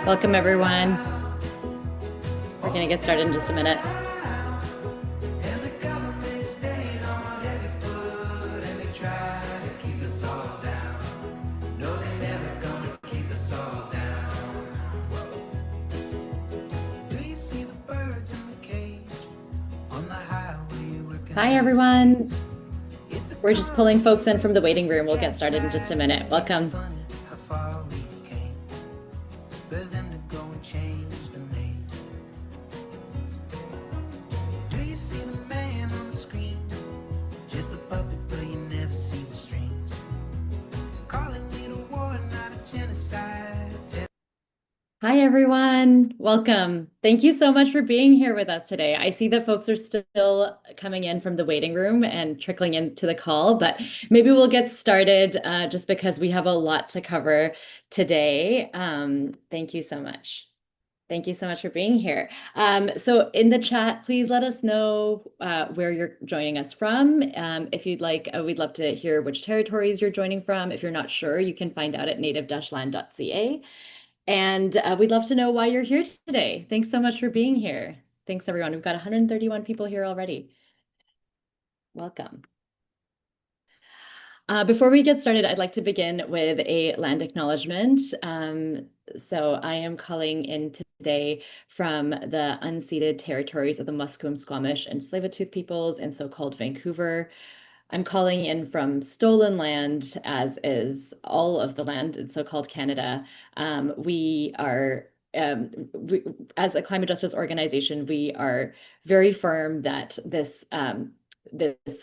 Welcome, everyone. We're going to get started in just a minute. Hi, everyone. We're just pulling folks in from the waiting room. We'll get started in just a minute. Welcome. Hi, everyone. Welcome. Thank you so much for being here with us today. I see that folks are still coming in from the waiting room and trickling into the call, but maybe we'll get started just because we have a lot to cover today. Thank you so much. Thank you so much for being here. So in the chat, please let us know where you're joining us from. If you'd like, we'd love to hear which territories you're joining from. If you're not sure, you can find out at native-land.ca. And we'd love to know why you're here today. Thanks so much for being here. Thanks, everyone. We've got 131 people here already. Welcome. Before we get started, I'd like to begin with a land acknowledgement. So I am calling in today from the unceded territories of the Musqueam, Squamish, and Tsleil-Waututh peoples in so-called Vancouver. I'm calling in from stolen land, as is all of the land in so-called Canada. We are, as a climate justice organization, we are very firm that this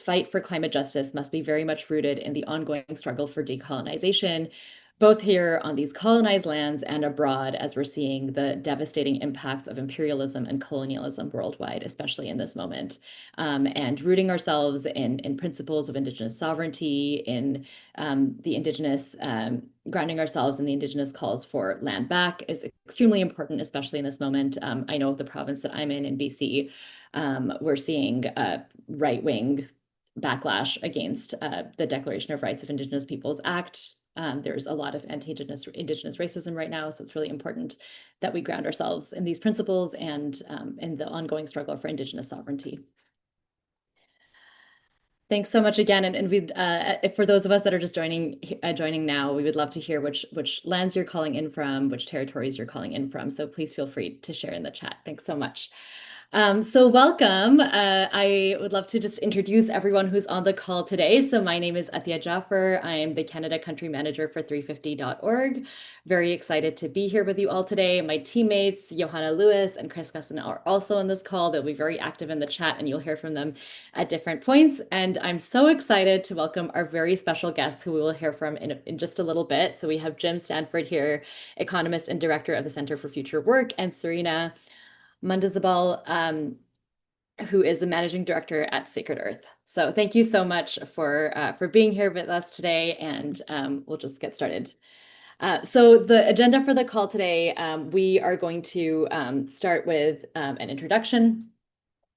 fight for climate justice must be very much rooted in the ongoing struggle for decolonization, both here on these colonized lands and abroad, as we're seeing the devastating impacts of imperialism and colonialism worldwide, especially in this moment. And rooting ourselves in principles of Indigenous sovereignty, in the Indigenous, grounding ourselves in the Indigenous calls for land back is extremely important, especially in this moment. I know the province that I'm in BC, we're seeing a right-wing backlash against the Declaration of Rights of Indigenous Peoples Act. There's a lot of anti-Indigenous racism right now, so it's really important that we ground ourselves in these principles and in the ongoing struggle for Indigenous sovereignty. Thanks so much again, and we for those of us that are just joining now, we would love to hear which lands you're calling in from, which territories you're calling in from. So please feel free to share in the chat. Thanks so much. So welcome. I would love to just introduce everyone who's on the call today. So my name is Atia Jaffer. I am the Canada Country Manager for 350.org. Very excited to be here with you all today. My teammates, Johanna Lewis and Chris Gusson, are also on this call. They'll be very active in the chat and you'll hear from them at different points. And I'm so excited to welcome our very special guests who we will hear from in just a little bit. So we have Jim Stanford here, economist and director of the Center for Future Work, and Serena Mundazabal, who is the managing director at Sacred Earth. So thank you so much for being here with us today, and we'll just get started. So the agenda for the call today, we are going to start with an introduction.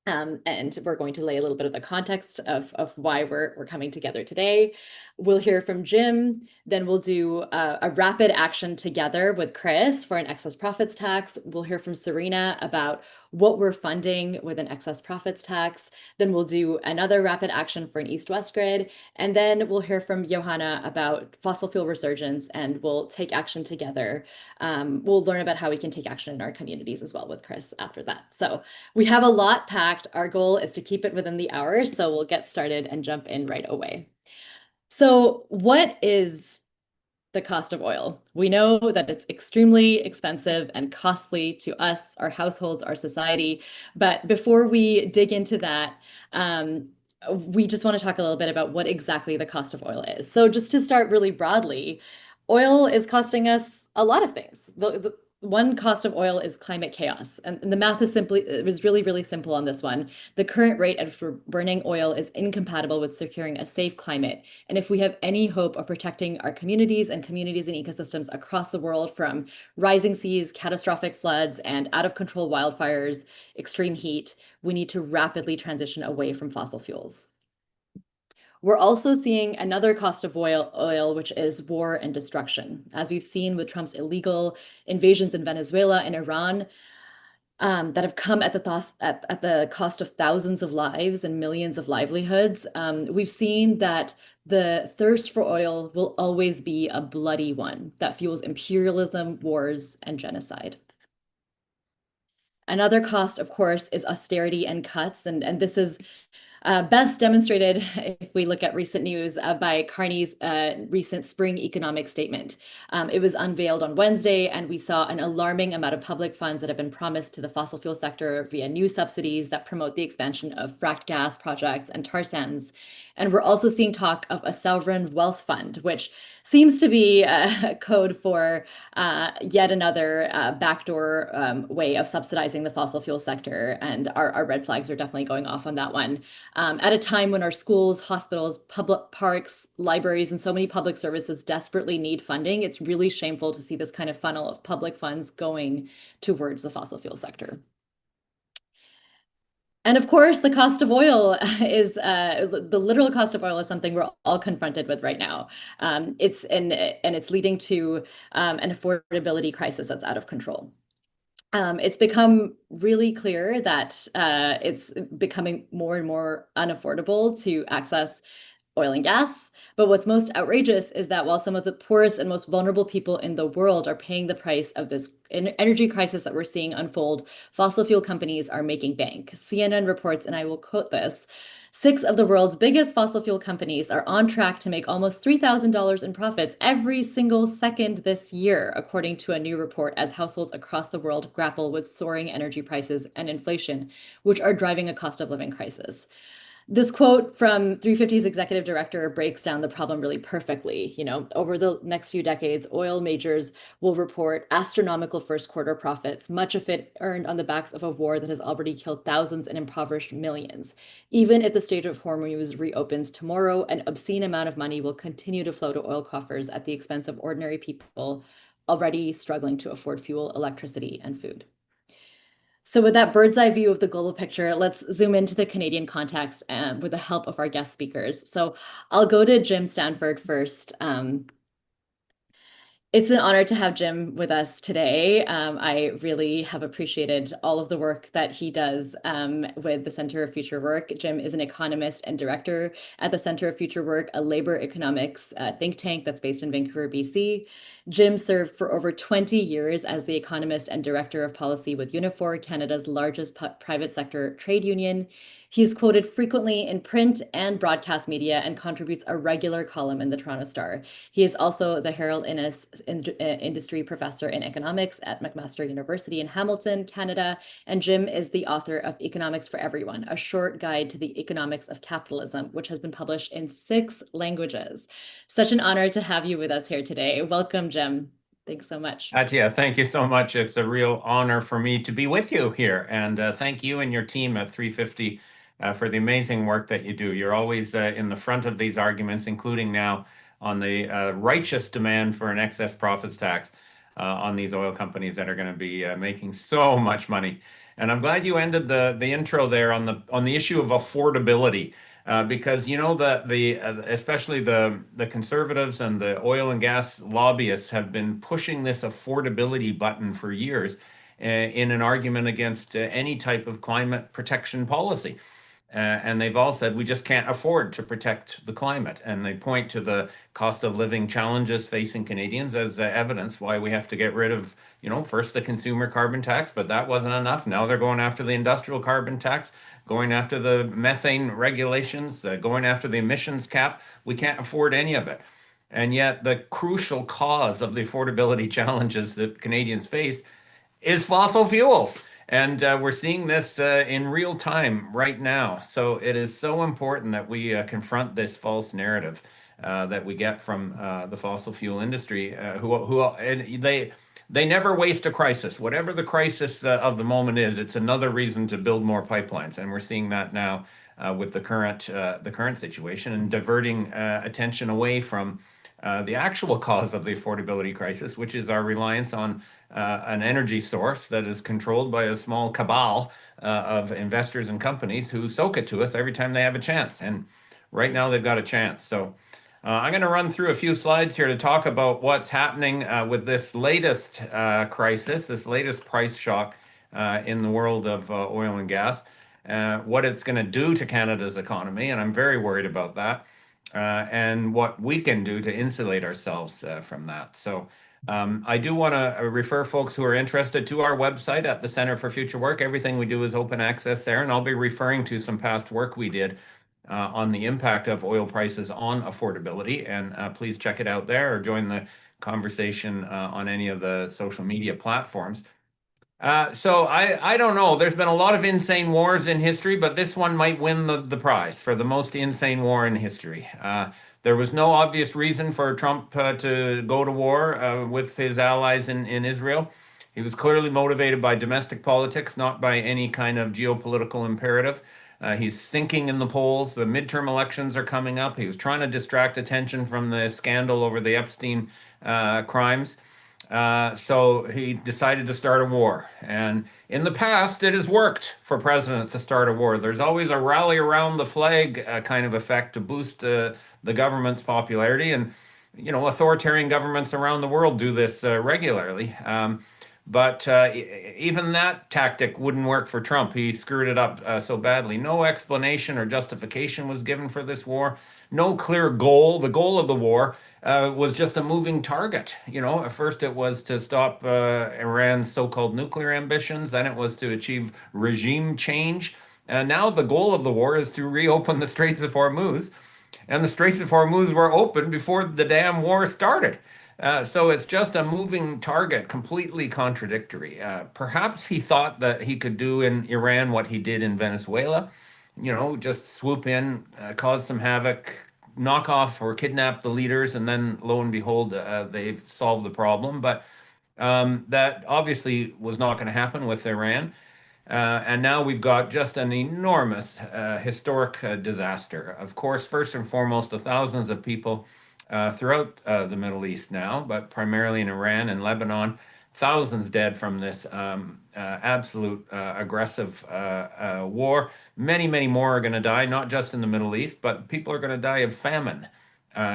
And we're going to lay a little bit of the context of why we're coming together today. We'll hear from Jim, then we'll do a rapid action together with Chris for an excess profits tax. We'll hear from Serena about what we're funding with an excess profits tax. Then we'll do another rapid action for an east-west grid. And then we'll hear from Johanna about fossil fuel resurgence, and we'll take action together. We'll learn about how we can take action in our communities as well with Chris after that. So we have a lot packed. Our goal is to keep it within the hour, so we'll get started and jump in right away. So what is the cost of oil? We know that it's extremely expensive and costly to us, our households, our society. But before we dig into that, we just want to talk a little bit about what exactly the cost of oil is. So just to start really broadly, oil is costing us a lot of things. The one cost of oil is climate chaos. And the math is it was really, really simple on this one. The current rate at which burning oil is incompatible with securing a safe climate. And if we have any hope of protecting our communities and ecosystems across the world from rising seas, catastrophic floods, and out of control wildfires, extreme heat, we need to rapidly transition away from fossil fuels. We're also seeing another cost of oil, which is war and destruction. As we've seen with Trump's illegal invasions in Venezuela and Iran, that have come at the cost of thousands of lives and millions of livelihoods. We've seen that the thirst for oil will always be a bloody one that fuels imperialism, wars, and genocide. Another cost, of course, is austerity and cuts, and this is best demonstrated if we look at recent news by Carney's recent spring economic statement. It was unveiled on Wednesday, and we saw an alarming amount of public funds that have been promised to the fossil fuel sector via new subsidies that promote the expansion of fracked gas projects and tar sands. And we're also seeing talk of a sovereign wealth fund, which seems to be a code for yet another backdoor way of subsidizing the fossil fuel sector. And our red flags are definitely going off on that one. At a time when our schools, hospitals, public parks, libraries, and so many public services desperately need funding, it's really shameful to see this kind of funnel of public funds going towards the fossil fuel sector. And of course, the cost of oil is the literal cost of oil is something we're all confronted with right now. It's leading to an affordability crisis that's out of control. It's become really clear that it's becoming more and more unaffordable to access oil and gas. But what's most outrageous is that while some of the poorest and most vulnerable people in the world are paying the price of this energy crisis that we're seeing unfold, fossil fuel companies are making bank. CNN reports, and I will quote this, 6 of the world's biggest fossil fuel companies are on track to make almost $3,000 in profits every single second this year, according to a new report, as households across the world grapple with soaring energy prices and inflation, which are driving a cost of living crisis. This quote from 350's executive director breaks down the problem really perfectly. Over the next few decades, oil majors will report astronomical first quarter profits, much of it earned on the backs of a war that has already killed thousands and impoverished millions. Even if the Strait of Hormuz reopens tomorrow, an obscene amount of money will continue to flow to oil coffers at the expense of ordinary people already struggling to afford fuel, electricity, and food. So with that bird's eye view of the global picture, let's zoom into the Canadian context with the help of our guest speakers. So I'll go to Jim Stanford first. It's an honor to have Jim with us today. I really have appreciated all of the work that he does with the Center of Future Work. Jim is an economist and director at the Center of Future Work, a labor economics think tank that's based in Vancouver, BC. Jim served for over 20 years as the economist and director of policy with Unifor, Canada's largest private sector trade union. He's quoted frequently in print and broadcast media and contributes a regular column in the Toronto Star. He is also the Harold Innis Industry Professor in Economics at McMaster University in Hamilton, Canada. And Jim is the author of Economics for Everyone, a short guide to the economics of capitalism, which has been published in 6 languages. Such an honor to have you with us here today. Welcome, Jim. Thanks so much. Atia, thank you so much. It's a real honor for me to be with you here. And thank you and your team at 350 for the amazing work that you do. You're always in the front of these arguments, including now on the righteous demand for an excess profits tax on these oil companies that are going to be making so much money. And I'm glad you ended the intro there on the issue of affordability. Because especially the conservatives and the oil and gas lobbyists have been pushing this affordability button for years in an argument against any type of climate protection policy. And they've all said we just can't afford to protect the climate. And they point to the cost of living challenges facing Canadians as evidence why we have to get rid of, first the consumer carbon tax, but that wasn't enough. Now they're going after the industrial carbon tax, going after the methane regulations, going after the emissions cap. We can't afford any of it. And yet the crucial cause of the affordability challenges that Canadians face is fossil fuels. And we're seeing this in real time right now. So it is so important that we confront this false narrative that we get from the fossil fuel industry, and they never waste a crisis. Whatever the crisis of the moment is, it's another reason to build more pipelines. And we're seeing that now with the current situation and diverting attention away from the actual cause of the affordability crisis, which is our reliance on an energy source that is controlled by a small cabal of investors and companies who soak it to us every time they have a chance. And right now they've got a chance. So I'm going to run through a few slides here to talk about what's happening with this latest crisis, this latest price shock in the world of oil and gas, what it's going to do to Canada's economy, and I'm very worried about that, and what we can do to insulate ourselves from that. So I do want to refer folks who are interested to our website at the Center for Future Work. Everything we do is open access there, and I'll be referring to some past work we did on the impact of oil prices on affordability. And please check it out there or join the conversation on any of the social media platforms. So I don't know. There's been a lot of insane wars in history, but this one might win the prize for the most insane war in history. There was no obvious reason for Trump to go to war with his allies in Israel. He was clearly motivated by domestic politics, not by any kind of geopolitical imperative. He's sinking in the polls. The midterm elections are coming up. He was trying to distract attention from the scandal over the Epstein crimes. So he decided to start a war. And in the past, it has worked for presidents to start a war. There's always a rally around the flag kind of effect to boost the government's popularity. And, you know, authoritarian governments around the world do this regularly. But even that tactic wouldn't work for Trump. He screwed it up so badly. No explanation or justification was given for this war. No clear goal. The goal of the war was just a moving target. You know, at first it was to stop Iran's so-called nuclear ambitions. Then it was to achieve regime change. And now the goal of the war is to reopen the Straits of Hormuz. And the Straits of Hormuz were open before the damn war started. So it's just a moving target, completely contradictory. Perhaps he thought that he could do in Iran what he did in Venezuela, you know, just swoop in, cause some havoc, knock off or kidnap the leaders, and then lo and behold, they've solved the problem. But that obviously was not going to happen with Iran. And now we've got just an enormous historic disaster. Of course, first and foremost, the thousands of people throughout the Middle East now, but primarily in Iran and Lebanon, thousands dead from this absolute aggressive war. Many, many more are going to die, not just in the Middle East, but people are going to die of famine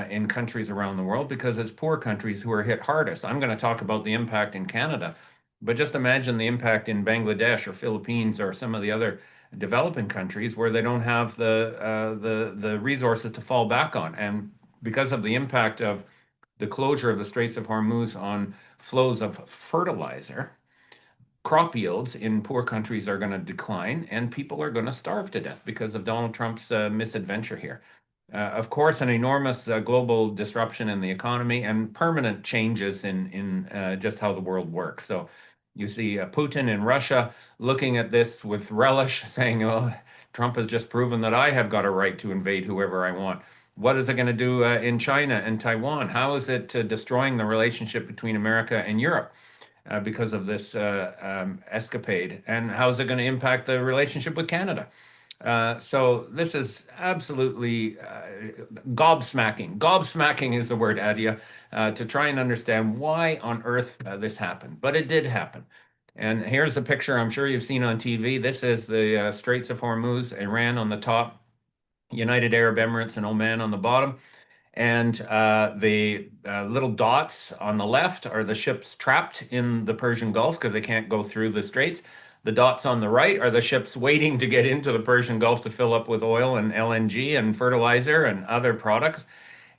in countries around the world because it's poor countries who are hit hardest. I'm going to talk about the impact in Canada, but just imagine the impact in Bangladesh or Philippines or some of the other developing countries where they don't have the resources to fall back on. And because of the impact of the closure of the Straits of Hormuz on flows of fertilizer, crop yields in poor countries are going to decline and people are going to starve to death because of Donald Trump's misadventure here. Of course, an enormous global disruption in the economy and permanent changes in just how the world works. So you see Putin in Russia looking at this with relish, saying, oh, Trump has just proven that I have got a right to invade whoever I want. What is it going to do in China and Taiwan? How is it destroying the relationship between America and Europe because of this escapade? And how is it going to impact the relationship with Canada? So this is absolutely gobsmacking. Gobsmacking is the word, Adia, to try and understand why on earth this happened. But it did happen. And here's a picture I'm sure you've seen on TV. This is the Straits of Hormuz, Iran on the top, United Arab Emirates and Oman on the bottom. And the little dots on the left are the ships trapped in the Persian Gulf because they can't go through the straits. The dots on the right are the ships waiting to get into the Persian Gulf to fill up with oil and LNG and fertilizer and other products.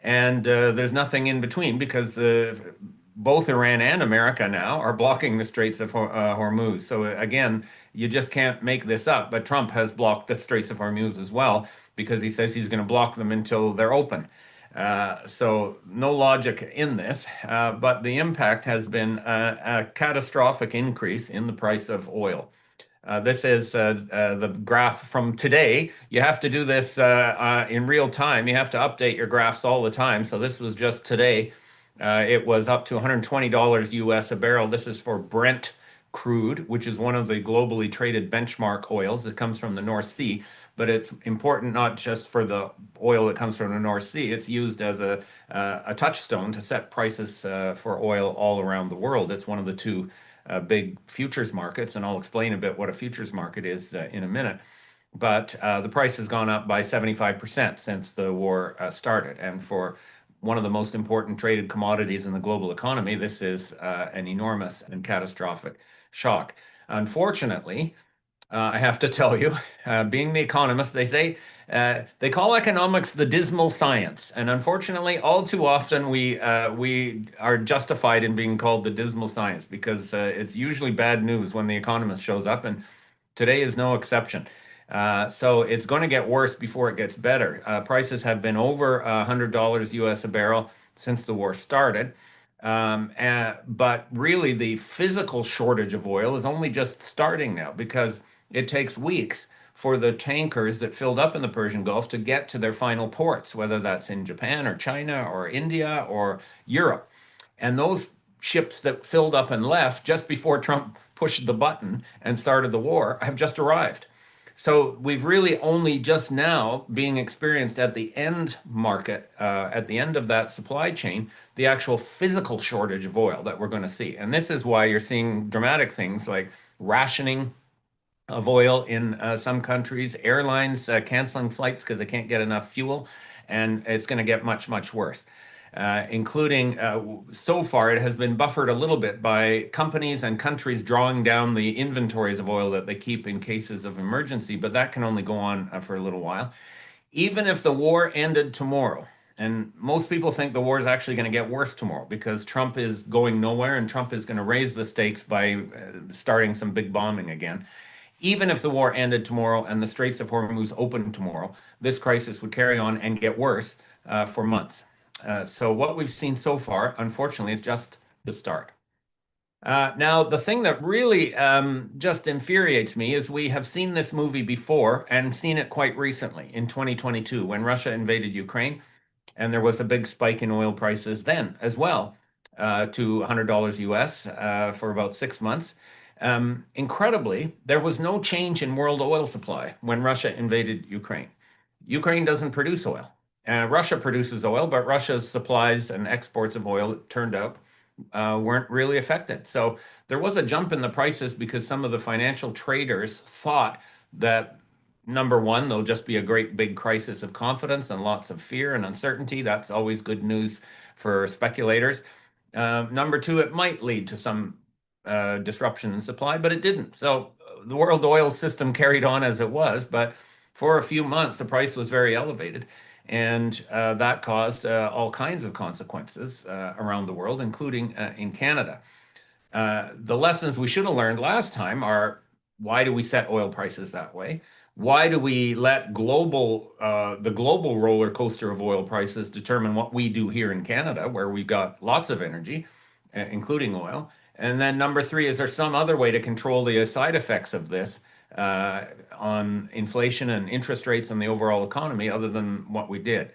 And there's nothing in between because both Iran and America now are blocking the Straits of Hormuz. So again, you just can't make this up. But Trump has blocked the Straits of Hormuz as well because he says he's going to block them until they're open. So no logic in this, but the impact has been a catastrophic increase in the price of oil. This is the graph from today. You have to do this in real time. You have to update your graphs all the time. So this was just today. It was up to $120 US a barrel. This is for Brent crude, which is one of the globally traded benchmark oils. It comes from the North Sea, but it's important not just for the oil that comes from the North Sea. It's used as a touchstone to set prices for oil all around the world. It's one of the two big futures markets, and I'll explain a bit what a futures market is in a minute. but the price has gone up by 75% since the war started. And for one of the most important traded commodities in the global economy, this is an enormous and catastrophic shock. Unfortunately, I have to tell you, being the economist, they say they call economics the dismal science, and unfortunately, all too often we are justified in being called the dismal science because it's usually bad news when the economist shows up, and today is no exception. So it's going to get worse before it gets better. Prices have been over $100 US a barrel since the war started. But really, the physical shortage of oil is only just starting now because it takes weeks for the tankers that filled up in the Persian Gulf to get to their final ports, whether that's in Japan or China or India or Europe. And those ships that filled up and left just before Trump pushed the button and started the war have just arrived. So we've really only just now being experienced at the end market, at the end of that supply chain, the actual physical shortage of oil that we're going to see. And this is why you're seeing dramatic things like rationing of oil in some countries, airlines canceling flights because they can't get enough fuel, and it's going to get much, much worse. Including so far, it has been buffered a little bit by companies and countries drawing down the inventories of oil that they keep in cases of emergency, but that can only go on for a little while. Even if the war ended tomorrow, and most people think the war is actually going to get worse tomorrow because Trump is going nowhere and Trump is going to raise the stakes by starting some big bombing again. Even if the war ended tomorrow and the Straits of Hormuz opened tomorrow, this crisis would carry on and get worse for months. So what we've seen so far, unfortunately, is just the start. Now, the thing that really just infuriates me is we have seen this movie before and seen it quite recently in 2022 when Russia invaded Ukraine, and there was a big spike in oil prices then as well to $100 US for about 6 months. Incredibly, there was no change in world oil supply when Russia invaded Ukraine. Ukraine doesn't produce oil. Russia produces oil, but Russia's supplies and exports of oil, it turned out, weren't really affected. So there was a jump in the prices because some of the financial traders thought that number one, there'll just be a great big crisis of confidence and lots of fear and uncertainty. That's always good news for speculators. Number two, it might lead to some disruption in supply, but it didn't. So the world oil system carried on as it was, but for a few months, the price was very elevated. And that caused all kinds of consequences around the world, including in Canada. The lessons we should have learned last time are why do we set oil prices that way? Why do we let the global roller coaster of oil prices determine what we do here in Canada, where we've got lots of energy, including oil? And then number three, is there some other way to control the side effects of this on inflation and interest rates and the overall economy other than what we did?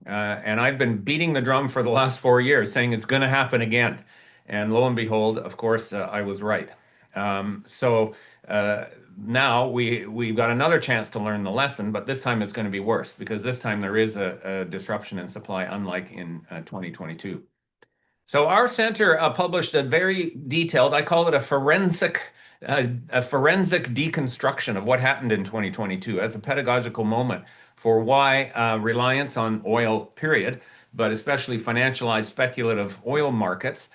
And I've been beating the drum for the last 4 years saying it's going to happen again. And lo and behold, of course, I was right. So now we've got another chance to learn the lesson, but this time it's going to be worse because this time there is a disruption in supply, unlike in 2022. So our center published a very detailed, I call it a forensic deconstruction of what happened in 2022 as a pedagogical moment for why reliance on oil, period, but especially financialized speculative oil markets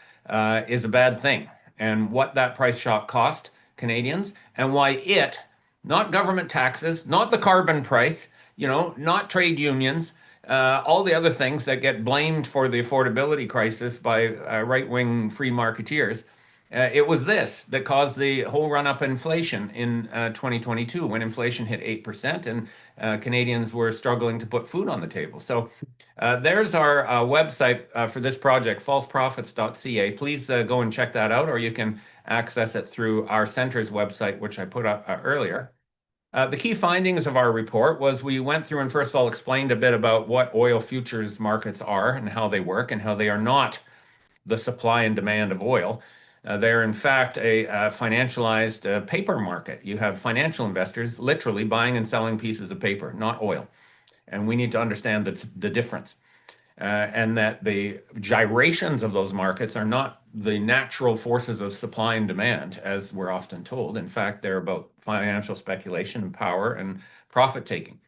is a bad thing, and what that price shock cost Canadians, and why it, not government taxes, not the carbon price, not trade unions, all the other things that get blamed for the affordability crisis by right-wing free marketeers. It was this that caused the whole run-up in inflation in 2022 when inflation hit 8% and Canadians were struggling to put food on the table. So there's our website for this project, falseprofits.ca. Please go and check that out, or you can access it through our center's website, which I put up earlier. The key findings of our report was we went through and first of all explained a bit about what oil futures markets are and how they work and how they are not the supply and demand of oil. They're in fact a financialized paper market. You have financial investors literally buying and selling pieces of paper, not oil. And we need to understand the difference. and that the gyrations of those markets are not the natural forces of supply and demand, as we're often told. In fact, they're about financial speculation and power and profit taking.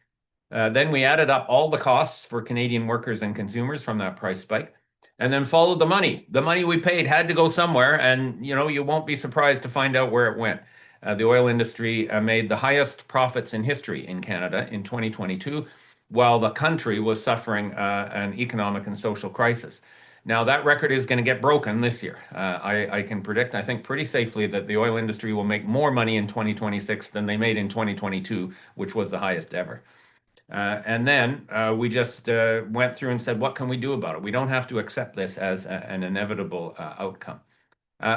Then we added up all the costs for Canadian workers and consumers from that price spike, and then followed the money. The money we paid had to go somewhere, and you won't be surprised to find out where it went. The oil industry made the highest profits in history in Canada in 2022, while the country was suffering an economic and social crisis. Now, that record is going to get broken this year. I can predict, I think, pretty safely that the oil industry will make more money in 2026 than they made in 2022, which was the highest ever. And then we just went through and said, what can we do about it? We don't have to accept this as an inevitable outcome.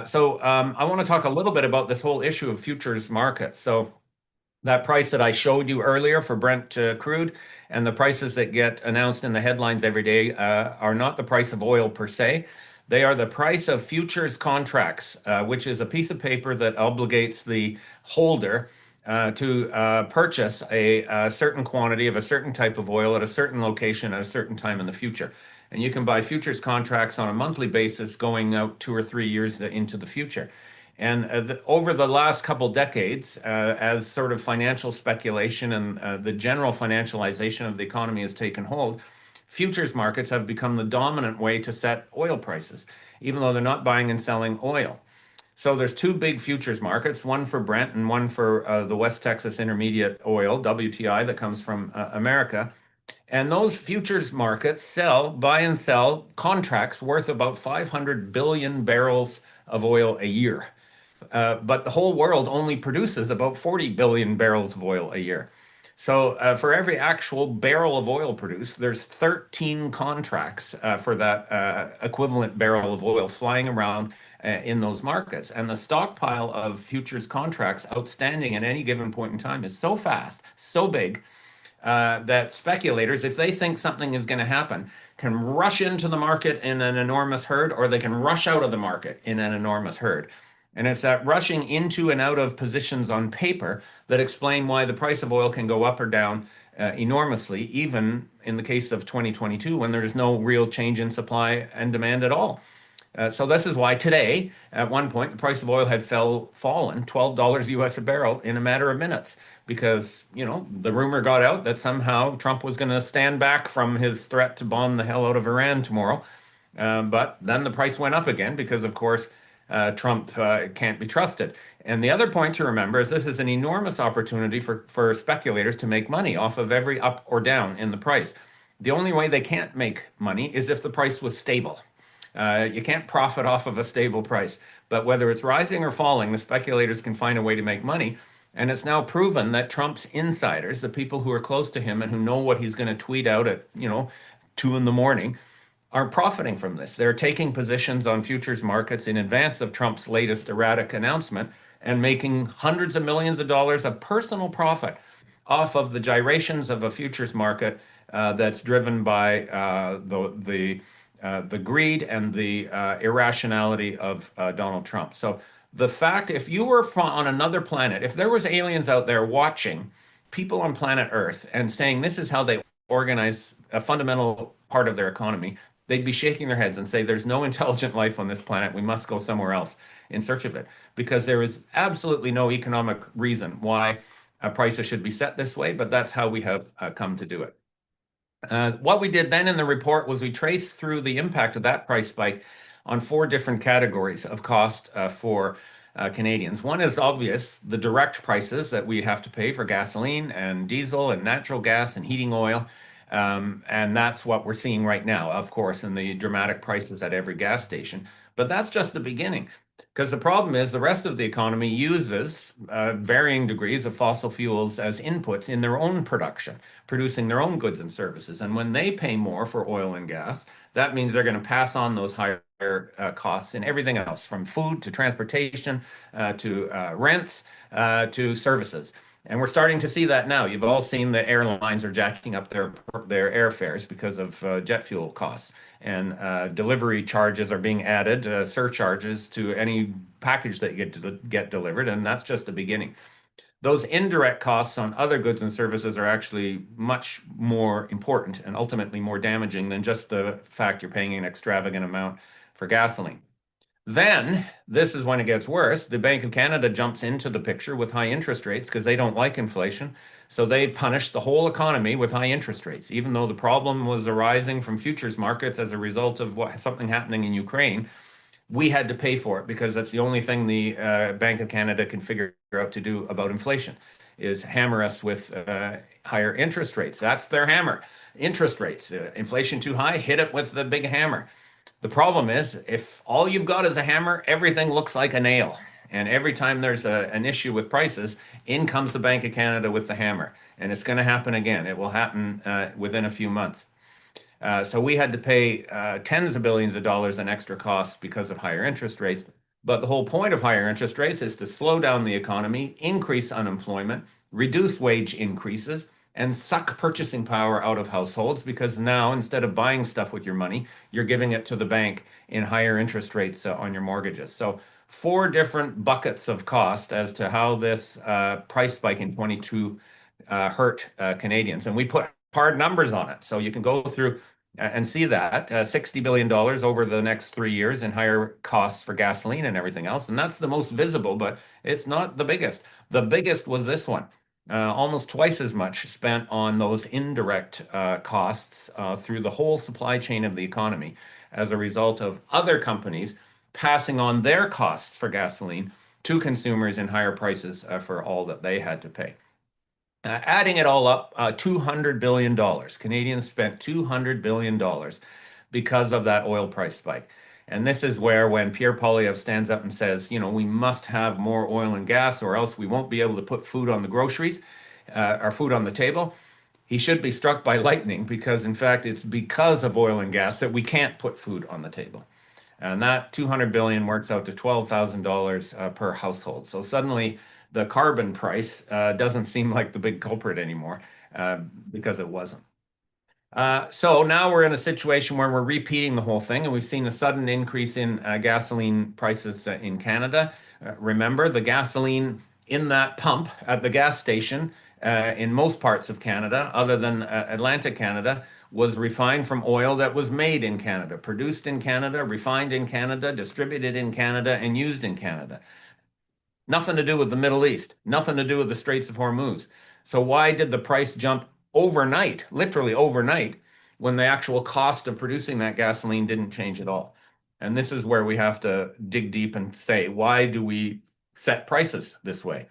So I want to talk a little bit about this whole issue of futures markets. So that price that I showed you earlier for Brent crude and the prices that get announced in the headlines every day are not the price of oil per se. They are the price of futures contracts, which is a piece of paper that obligates the holder to purchase a certain quantity of a certain type of oil at a certain location at a certain time in the future. And you can buy futures contracts on a monthly basis going out 2 or 3 years into the future. And over the last couple decades, as sort of financial speculation and the general financialization of the economy has taken hold, futures markets have become the dominant way to set oil prices, even though they're not buying and selling oil. So there's two big futures markets, one for Brent and one for the West Texas Intermediate Oil, WTI, that comes from America. And those futures markets buy and sell contracts worth about 500 billion barrels of oil a year. But the whole world only produces about 40 billion barrels of oil a year. So for every actual barrel of oil produced, there's 13 contracts for that equivalent barrel of oil flying around in those markets. And the stockpile of futures contracts outstanding at any given point in time is so fast, so big, that speculators, if they think something is going to happen, can rush into the market in an enormous herd, or they can rush out of the market in an enormous herd. And it's that rushing into and out of positions on paper that explain why the price of oil can go up or down enormously, even in the case of 2022, when there is no real change in supply and demand at all. So this is why today, at one point, the price of oil had fallen $12 US a barrel in a matter of minutes, because the rumor got out that somehow Trump was going to stand back from his threat to bomb the hell out of Iran tomorrow. But then the price went up again because, of course, Trump can't be trusted. And the other point to remember is this is an enormous opportunity for speculators to make money off of every up or down in the price. The only way they can't make money is if the price was stable. You can't profit off of a stable price. But whether it's rising or falling, the speculators can find a way to make money. And it's now proven that Trump's insiders, the people who are close to him and who know what he's going to tweet out at 2 a.m, are profiting from this. They're taking positions on futures markets in advance of Trump's latest erratic announcement and making hundreds of millions of dollars of personal profit off of the gyrations of a futures market that's driven by the greed and the irrationality of Donald Trump. So the fact, if you were on another planet, if there was aliens out there watching people on planet Earth and saying this is how they organize a fundamental part of their economy, they'd be shaking their heads and say, there's no intelligent life on this planet. We must go somewhere else in search of it, because there is absolutely no economic reason why prices should be set this way, but that's how we have come to do it. What we did then in the report was we traced through the impact of that price spike on 4 different categories of cost for Canadians. One is obvious, the direct prices that we have to pay for gasoline and diesel and natural gas and heating oil. And that's what we're seeing right now, of course, in the dramatic prices at every gas station. But that's just the beginning, because the problem is the rest of the economy uses varying degrees of fossil fuels as inputs in their own production, producing their own goods and services. And when they pay more for oil and gas, that means they're going to pass on those higher costs in everything else, from food to transportation to rents to services. And we're starting to see that now. You've all seen that airlines are jacking up their airfares because of jet fuel costs, and delivery charges are being added, surcharges to any package that you get delivered, and that's just the beginning. those indirect costs on other goods and services are actually much more important and ultimately more damaging than just the fact you're paying an extravagant amount for gasoline. Then, this is when it gets worse. The Bank of Canada jumps into the picture with high interest rates because they don't like inflation. So they punish the whole economy with high interest rates, even though the problem was arising from futures markets as a result of something happening in Ukraine. We had to pay for it because that's the only thing the Bank of Canada can figure out to do about inflation is hammer us with higher interest rates. That's their hammer. Interest rates. Inflation too high, hit it with the big hammer. The problem is, if all you've got is a hammer, everything looks like a nail. And every time there's an issue with prices, in comes the Bank of Canada with the hammer. And it's going to happen again. It will happen within a few months. So we had to pay tens of billions of dollars in extra costs because of higher interest rates. But the whole point of higher interest rates is to slow down the economy, increase unemployment, reduce wage increases, and suck purchasing power out of households because now instead of buying stuff with your money, you're giving it to the bank in higher interest rates on your mortgages. So four different buckets of cost as to how this price spike in 22 hurt Canadians. And we put hard numbers on it. So you can go through and see that $60 billion over the next 3 years in higher costs for gasoline and everything else. And that's the most visible, but it's not the biggest. The biggest was this one. Almost twice as much spent on those indirect costs through the whole supply chain of the economy as a result of other companies passing on their costs for gasoline to consumers in higher prices for all that they had to pay. Adding it all up, $200 billion. Canadians spent $200 billion because of that oil price spike. And this is where when Pierre Poilievre stands up and says, you know, we must have more oil and gas or else we won't be able to put food on the groceries, or food on the table, he should be struck by lightning because in fact, it's because of oil and gas that we can't put food on the table. And that 200 billion works out to $12,000 per household. So suddenly the carbon price doesn't seem like the big culprit anymore because it wasn't. So now we're in a situation where we're repeating the whole thing, and we've seen a sudden increase in gasoline prices in Canada. Remember, the gasoline in that pump at the gas station in most parts of Canada, other than Atlantic Canada, was refined from oil that was made in Canada, produced in Canada, refined in Canada, distributed in Canada, and used in Canada. Nothing to do with the Middle East, nothing to do with the Straits of Hormuz. So why did the price jump overnight, literally overnight, when the actual cost of producing that gasoline didn't change at all? And this is where we have to dig deep and say, why do we set prices this way?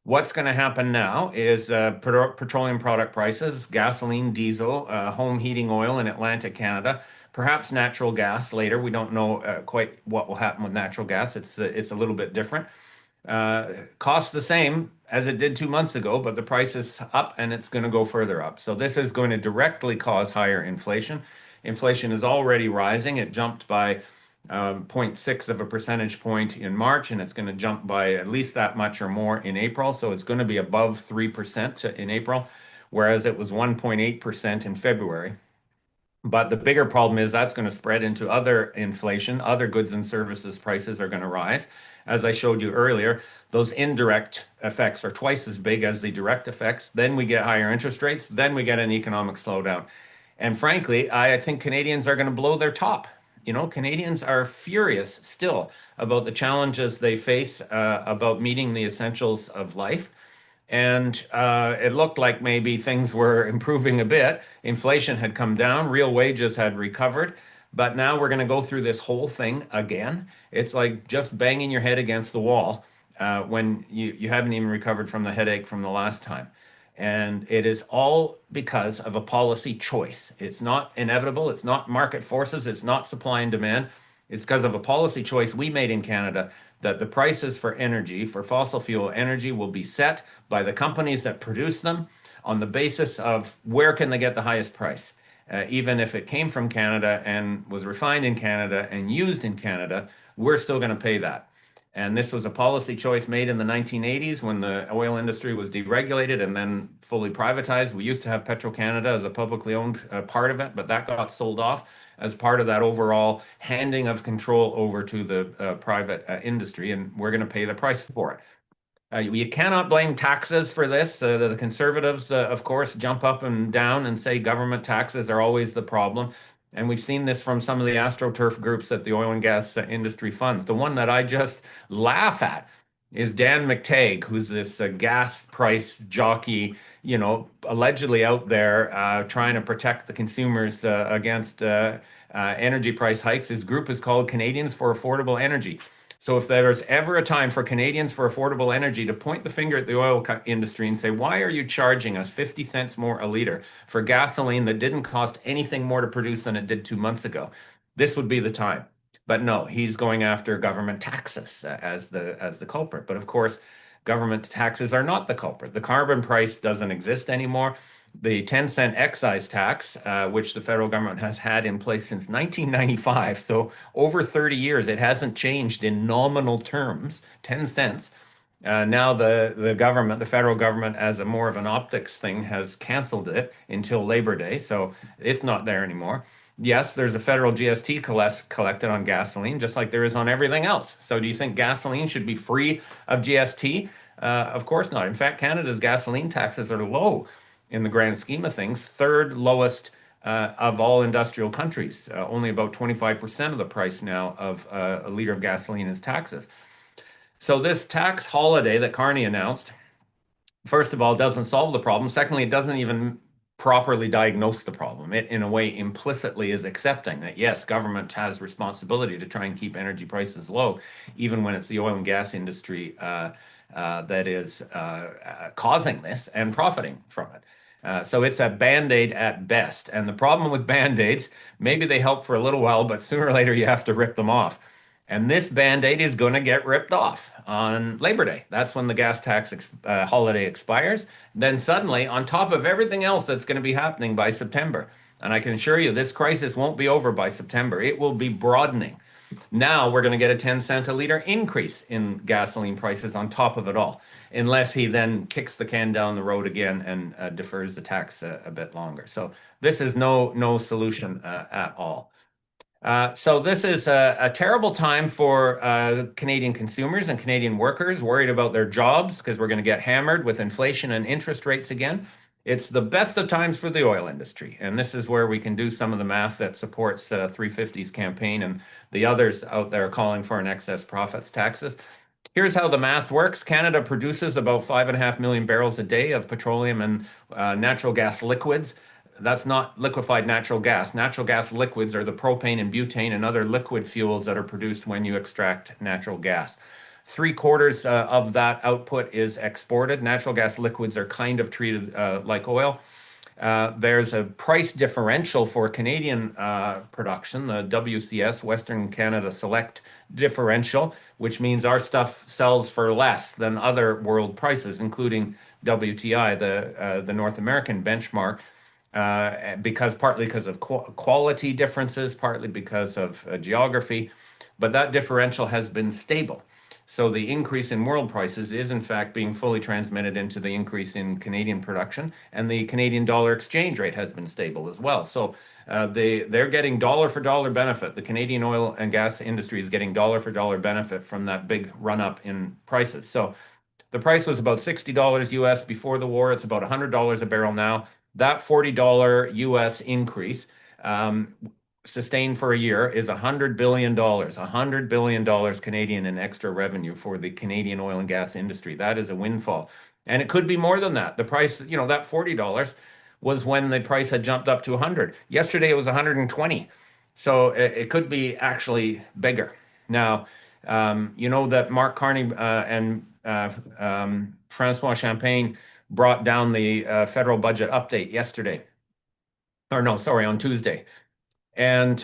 What's going to happen now is petroleum product prices, gasoline, diesel, home heating oil in Atlantic Canada, perhaps natural gas later. We don't know quite what will happen with natural gas. It's a little bit different. Costs the same as it did 2 months ago, but the price is up and it's going to go further up. So this is going to directly cause higher inflation. Inflation is already rising. It jumped by 0.6 of a percentage point in March, and it's going to jump by at least that much or more in April. So it's going to be above 3% in April, whereas it was 1.8% in February. But the bigger problem is that's going to spread into other inflation, other goods and services prices are going to rise. As I showed you earlier, those indirect effects are twice as big as the direct effects. Then we get higher interest rates. Then we get an economic slowdown. And frankly, I think Canadians are going to blow their top. You know, Canadians are furious still about the challenges they face about meeting the essentials of life. And it looked like maybe things were improving a bit. Inflation had come down, real wages had recovered. But now we're going to go through this whole thing again. It's like just banging your head against the wall when you haven't even recovered from the headache from the last time. And it is all because of a policy choice. It's not inevitable. It's not market forces. It's not supply and demand. It's because of a policy choice we made in Canada that the prices for energy, for fossil fuel energy, will be set by the companies that produce them on the basis of where can they get the highest price. Even if it came from Canada and was refined in Canada and used in Canada, we're still going to pay that. And this was a policy choice made in the 1980s when the oil industry was deregulated and then fully privatized. We used to have Petro-Canada as a publicly owned part of it, but that got sold off as part of that overall handing of control over to the private industry, and we're going to pay the price for it. You cannot blame taxes for this. The Conservatives, of course, jump up and down and say government taxes are always the problem. And we've seen this from some of the AstroTurf groups that the oil and gas industry funds. The one that I just laugh at is Dan McTagg, who's this gas price jockey, allegedly out there trying to protect the consumers against energy price hikes. His group is called Canadians for Affordable Energy. So if there's ever a time for Canadians for Affordable Energy to point the finger at the oil industry and say, why are you charging us 50 cents more a liter for gasoline that didn't cost anything more to produce than it did 2 months ago? This would be the time. But no, he's going after government taxes as the culprit. But of course, government taxes are not the culprit. The carbon price doesn't exist anymore. The 10-cent excise tax, which the federal government has had in place since 1995, so over 30 years, it hasn't changed in nominal terms, 10 cents. Now the federal government, as a more of an optics thing, has canceled it until Labor Day, so it's not there anymore. Yes, there's a federal GST collected on gasoline, just like there is on everything else. So do you think gasoline should be free of GST? Of course not. In fact, Canada's gasoline taxes are low in the grand scheme of things, third lowest of all industrial countries. Only about 25% of the price now of a liter of gasoline is taxes. So this tax holiday that Carney announced, first of all, doesn't solve the problem. Secondly, it doesn't even properly diagnose the problem. It, in a way, implicitly is accepting that, yes, government has responsibility to try and keep energy prices low, even when it's the oil and gas industry that is causing this and profiting from it. So it's a Band-Aid at best. And the problem with Band-Aids, maybe they help for a little while, but sooner or later you have to rip them off. And this Band-Aid is going to get ripped off on Labor Day. That's when the gas tax holiday expires. Then suddenly, on top of everything else that's going to be happening by September, and I can assure you this crisis won't be over by September, it will be broadening. Now we're going to get a 10-cent a liter increase in gasoline prices on top of it all, unless he then kicks the can down the road again and defers the tax a bit longer. So this is no solution at all. So this is a terrible time for Canadian consumers and Canadian workers worried about their jobs because we're going to get hammered with inflation and interest rates again. It's the best of times for the oil industry. And this is where we can do some of the math that supports 350's campaign and the others out there calling for an excess profits taxes. Here's how the math works. Canada produces about 5.5 million barrels a day of petroleum and natural gas liquids. That's not liquefied natural gas. Natural gas liquids are the propane and butane and other liquid fuels that are produced when you extract natural gas. 3/4 of that output is exported. Natural gas liquids are kind of treated like oil. There's a price differential for Canadian production, the WCS, Western Canada Select differential, which means our stuff sells for less than other world prices, including WTI, the North American benchmark. Partly because of quality differences, partly because of geography, but that differential has been stable. So the increase in world prices is in fact being fully transmitted into the increase in Canadian production, and the Canadian dollar exchange rate has been stable as well. So they're getting dollar for dollar benefit. The Canadian oil and gas industry is getting dollar for dollar benefit from that big run up in prices. So the price was about $60 US before the war. It's about $100 a barrel now. That $40 US increase sustained for a year is $100 billion, $100 billion Canadian in extra revenue for the Canadian oil and gas industry. That is a windfall. And it could be more than that. The price, that $40 was when the price had jumped up to 100. Yesterday it was 120. So it could be actually bigger. Now, that Mark Carney and Francois Champagne brought down the federal budget update yesterday. On Tuesday. And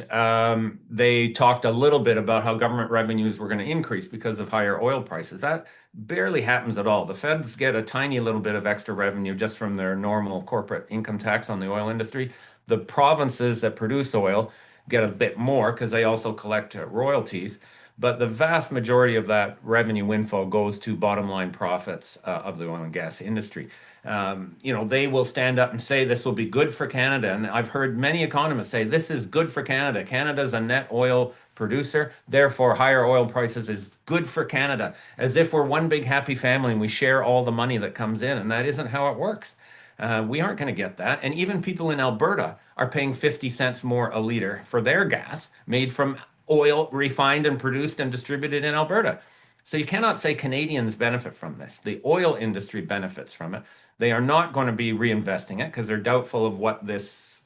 they talked a little bit about how government revenues were going to increase because of higher oil prices. That barely happens at all. The feds get a tiny little bit of extra revenue just from their normal corporate income tax on the oil industry. The provinces that produce oil get a bit more because they also collect royalties. But the vast majority of that revenue windfall goes to bottom line profits of the oil and gas industry. They will stand up and say this will be good for Canada. And I've heard many economists say this is good for Canada. Canada is a net oil producer. Therefore, higher oil prices is good for Canada, as if we're one big happy family and we share all the money that comes in. And that isn't how it works. We aren't going to get that. And even people in Alberta are paying 50 cents more a liter for their gas made from oil refined and produced and distributed in Alberta. So you cannot say Canadians benefit from this. The oil industry benefits from it. They are not going to be reinvesting it because they're doubtful of what this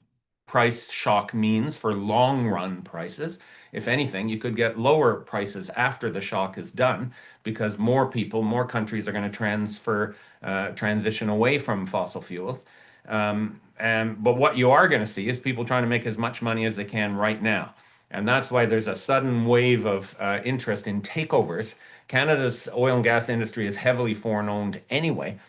price shock means for long run prices. If anything, you could get lower prices after the shock is done because more people, more countries are going to transition away from fossil fuels. But what you are going to see is people trying to make as much money as they can right now. And that's why there's a sudden wave of interest in takeovers. Canada's oil and gas industry is heavily foreign owned anyway,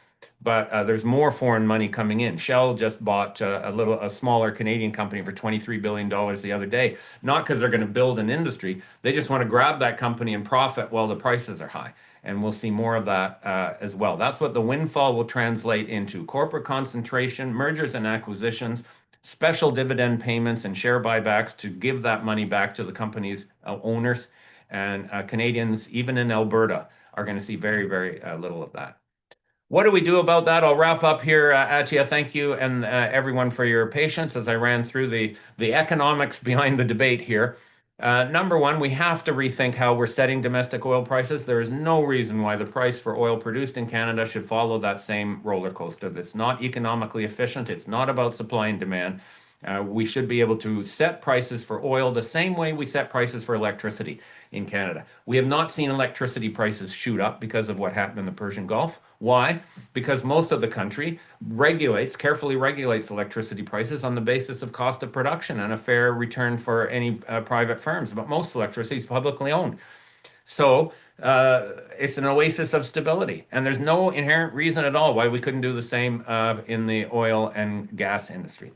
but there's more foreign money coming in. Shell just bought a smaller Canadian company for $23 billion the other day, not because they're going to build an industry. They just want to grab that company and profit while the prices are high. And we'll see more of that as well. That's what the windfall will translate into: corporate concentration, mergers and acquisitions, special dividend payments, and share buybacks to give that money back to the company's owners. And Canadians, even in Alberta, are going to see very, very little of that. What do we do about that? I'll wrap up here. Attia, thank you and everyone for your patience as I ran through the economics behind the debate here. Number one, we have to rethink how we're setting domestic oil prices. There is no reason why the price for oil produced in Canada should follow that same roller coaster. That's not economically efficient. It's not about supply and demand. We should be able to set prices for oil the same way we set prices for electricity in Canada. We have not seen electricity prices shoot up because of what happened in the Persian Gulf. Why? Because most of the country carefully regulates electricity prices on the basis of cost of production and a fair return for any private firms. But most electricity is publicly owned. So it's an oasis of stability. And there's no inherent reason at all why we couldn't do the same in the oil and gas industry.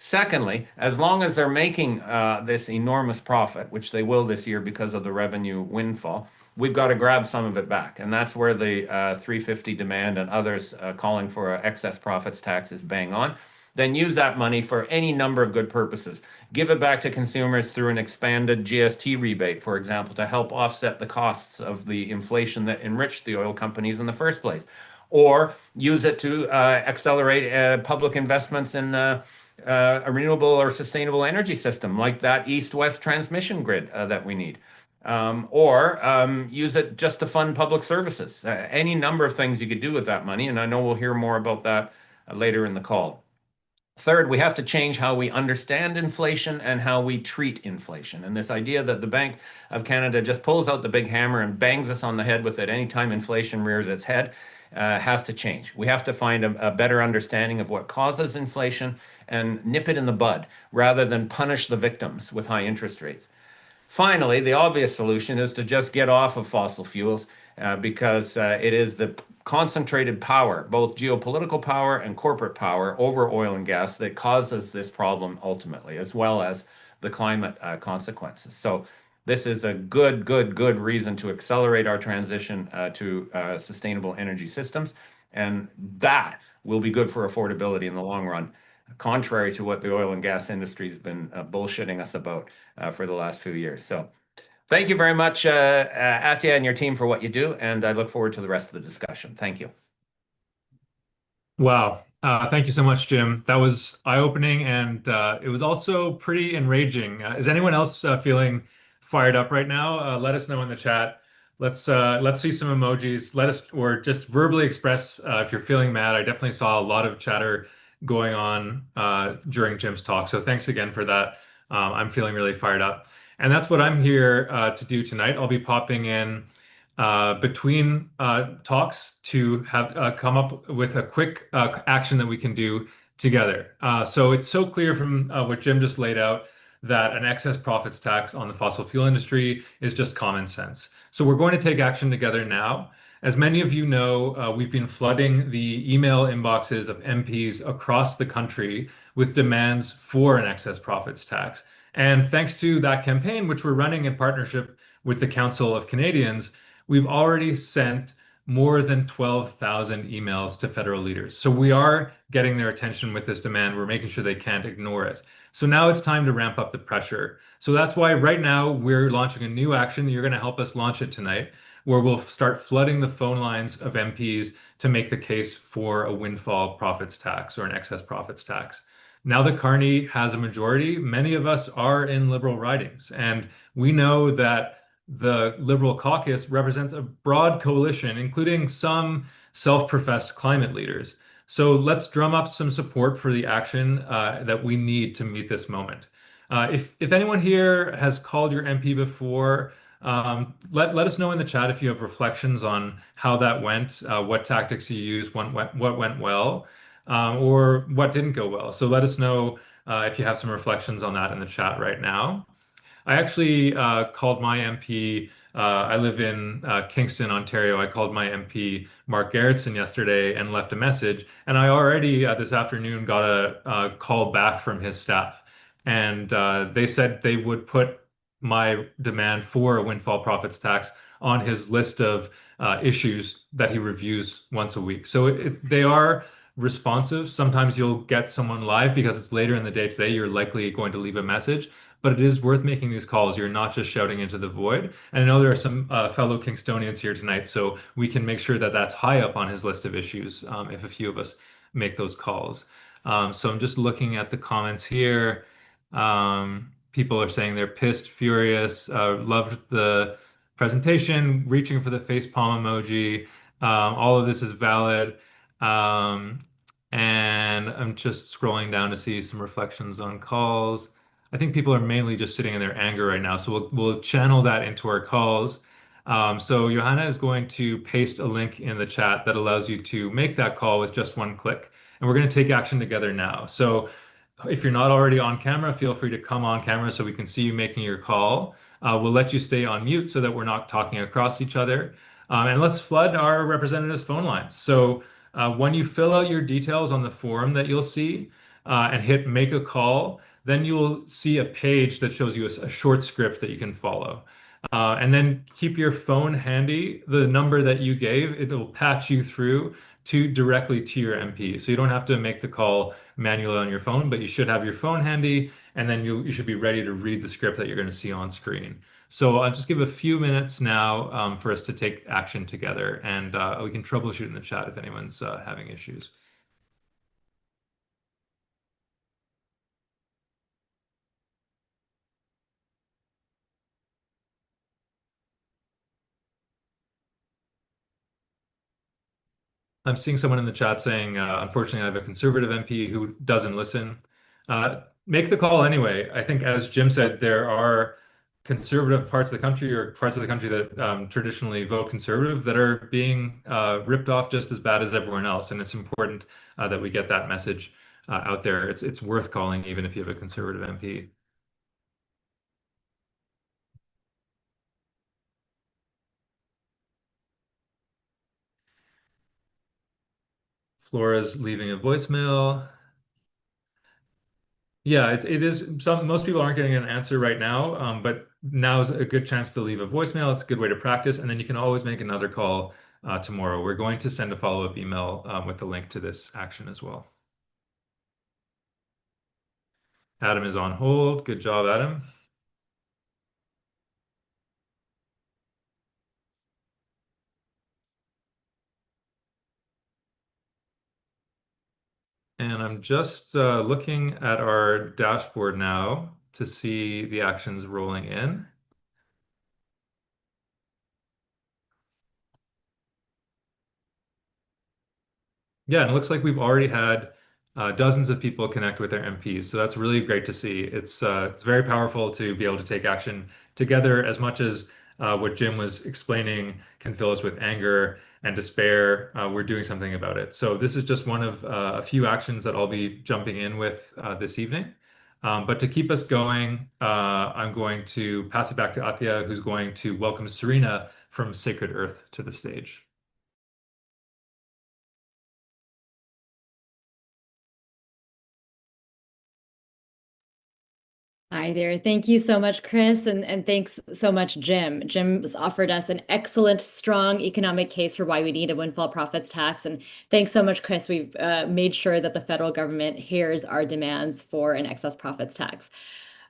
Secondly, as long as they're making this enormous profit, which they will this year because of the revenue windfall, we've got to grab some of it back. And that's where the 350 demand and others calling for an excess profits tax is bang on. Then use that money for any number of good purposes. Give it back to consumers through an expanded GST rebate, for example, to help offset the costs of the inflation that enriched the oil companies in the first place. Or use it to accelerate public investments in a renewable or sustainable energy system like that east-west transmission grid that we need. Or use it just to fund public services. Any number of things you could do with that money, and I know we'll hear more about that later in the call. Third, we have to change how we understand inflation and how we treat inflation. And this idea that the Bank of Canada just pulls out the big hammer and bangs us on the head with it anytime inflation rears its head has to change. We have to find a better understanding of what causes inflation and nip it in the bud rather than punish the victims with high interest rates. Finally, the obvious solution is to just get off of fossil fuels because it is the concentrated power, both geopolitical power and corporate power over oil and gas, that causes this problem ultimately, as well as the climate consequences. So this is a good reason to accelerate our transition to sustainable energy systems. And that will be good for affordability in the long run, contrary to what the oil and gas industry has been bullshitting us about for the last few years. So thank you very much, Attia and your team, for what you do, and I look forward to the rest of the discussion. Thank you. Wow. Thank you so much, Jim. That was eye-opening, and it was also pretty enraging. Is anyone else feeling fired up right now? Let us know in the chat. Let's see some emojis. Or just verbally express if you're feeling mad. I definitely saw a lot of chatter going on during Jim's talk. So thanks again for that. I'm feeling really fired up. And that's what I'm here to do tonight. I'll be popping in between talks to have come up with a quick action that we can do together. So it's so clear from what Jim just laid out that an excess profits tax on the fossil fuel industry is just common sense. So we're going to take action together now. As many of you know, we've been flooding the email inboxes of MPs across the country with demands for an excess profits tax. And thanks to that campaign, which we're running in partnership with the Council of Canadians, we've already sent more than 12,000 emails to federal leaders. So we are getting their attention with this demand. We're making sure they can't ignore it. So now it's time to ramp up the pressure. So that's why right now we're launching a new action. You're going to help us launch it tonight, where we'll start flooding the phone lines of MPs to make the case for a windfall profits tax or an excess profits tax. Now that Carney has a majority, many of us are in Liberal ridings, and we know that the Liberal caucus represents a broad coalition, including some self-professed climate leaders. So let's drum up some support for the action that we need to meet this moment. If anyone here has called your MP before, let us know in the chat if you have reflections on how that went, what tactics you used, what went well, or what didn't go well. So let us know if you have some reflections on that in the chat right now. I actually called my MP. I live in Kingston, Ontario. I called my MP, Mark Gerritsen, yesterday and left a message. And I already this afternoon got a call back from his staff. And they said they would put my demand for a windfall profits tax on his list of issues that he reviews once a week. So they are responsive. Sometimes you'll get someone live because it's later in the day today. You're likely going to leave a message, but it is worth making these calls. You're not just shouting into the void. And I know there are some fellow Kingstonians here tonight, so we can make sure that that's high up on his list of issues if a few of us make those calls. So I'm just looking at the comments here. People are saying they're pissed, furious, loved the presentation, reaching for the face palm emoji. All of this is valid. Um, and I'm just scrolling down to see some reflections on calls. I think people are mainly just sitting in their anger right now, so we'll channel that into our calls. So Johanna is going to paste a link in the chat that allows you to make that call with just one click, and we're going to take action together now. So if you're not already on camera, feel free to come on camera so we can see you making your call. We'll let you stay on mute so that we're not talking across each other. And let's flood our representatives' phone lines. So when you fill out your details on the form that you'll see and hit make a call, then you'll see a page that shows you a short script that you can follow. And then keep your phone handy. The number that you gave, it will patch you through directly to your MP. So you don't have to make the call manually on your phone, but you should have your phone handy, and then you should be ready to read the script that you're going to see on screen. So I'll just give a few minutes now for us to take action together, and we can troubleshoot in the chat if anyone's having issues. I'm seeing someone in the chat saying, unfortunately, I have a conservative MP who doesn't listen. Make the call anyway. I think, as Jim said, there are conservative parts of the country or parts of the country that traditionally vote conservative that are being ripped off just as bad as everyone else. And it's important that we get that message out there. It's worth calling even if you have a conservative MP. Flora's leaving a voicemail. Yeah, it is most people aren't getting an answer right now, but now is a good chance to leave a voicemail. It's a good way to practice, and then you can always make another call tomorrow. We're going to send a follow-up email with the link to this action as well. Adam is on hold. Good job, Adam. And I'm just looking at our dashboard now to see the actions rolling in. Yeah, and it looks like we've already had dozens of people connect with their MPs, so that's really great to see. It's very powerful to be able to take action together as much as what Jim was explaining can fill us with anger and despair. We're doing something about it. So this is just one of a few actions that I'll be jumping in with this evening. But to keep us going, I'm going to pass it back to Atya, who's going to welcome Serena from Sacred Earth to the stage. Hi there. Thank you so much, Chris, and thanks so much, Jim. Jim has offered us an excellent, strong economic case for why we need a windfall profits tax. And thanks so much, Chris. We've made sure that the federal government hears our demands for an excess profits tax.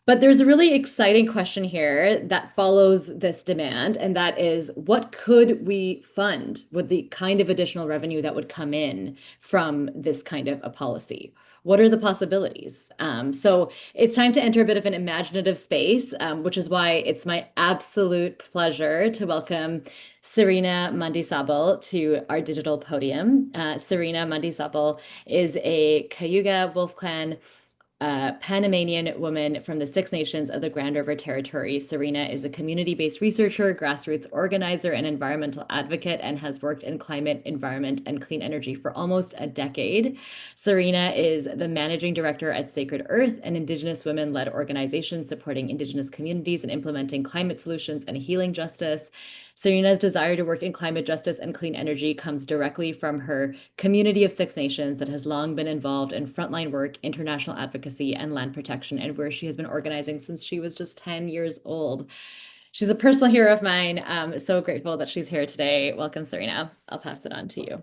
But there's a really exciting question here that follows this demand, and that is what could we fund with the kind of additional revenue that would come in from this kind of a policy? What are the possibilities? So it's time to enter a bit of an imaginative space, which is why it's my absolute pleasure to welcome Serena Mandisabal to our digital podium. Serena Mandisabal is a Cayuga Wolf Clan Panamanian woman from the Six Nations of the Grand River Territory. Serena is a community-based researcher, grassroots organizer, and environmental advocate, and has worked in climate, environment, and clean energy for almost a decade. Serena is the managing director at Sacred Earth, an Indigenous women-led organization supporting Indigenous communities and implementing climate solutions and healing justice. Serena's desire to work in climate justice and clean energy comes directly from her community of Six Nations that has long been involved in frontline work, international advocacy, and land protection, and where she has been organizing since she was just 10 years old. She's a personal hero of mine. So grateful that she's here today. Welcome, Serena. I'll pass it on to you.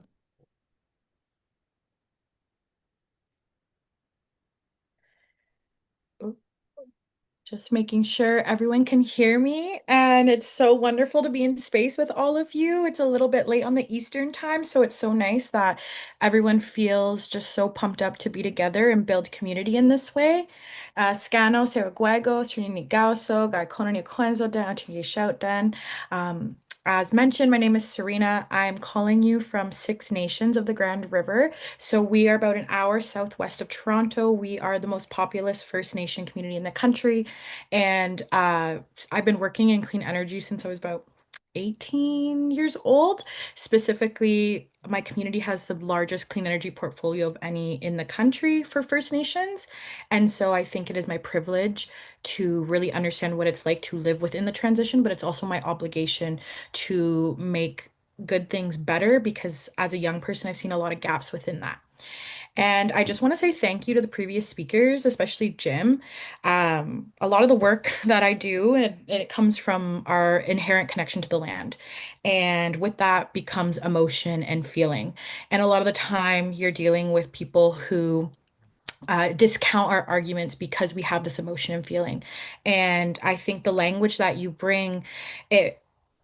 Just making sure everyone can hear me. And it's so wonderful to be in space with all of you. It's a little bit late on the Eastern time, so it's so nice that everyone feels just so pumped up to be together and build community in this way. Scano, Seraguego, Srini Gauso, Gaikona ni Kwenzo Den, Atingi Shout Den. As mentioned, my name is Serena. I'm calling you from Six Nations of the Grand River. So we are about an hour southwest of Toronto. We are the most populous First Nation community in the country. And I've been working in clean energy since I was about 18 years old. Specifically, my community has the largest clean energy portfolio of any in the country for First Nations. And so I think it is my privilege to really understand what it's like to live within the transition, but it's also my obligation to make good things better because as a young person, I've seen a lot of gaps within that. And I just want to say thank you to the previous speakers, especially Jim. A lot of the work that I do, and it comes from our inherent connection to the land. And with that becomes emotion and feeling. And a lot of the time, you're dealing with people who discount our arguments because we have this emotion and feeling. And I think the language that you bring, it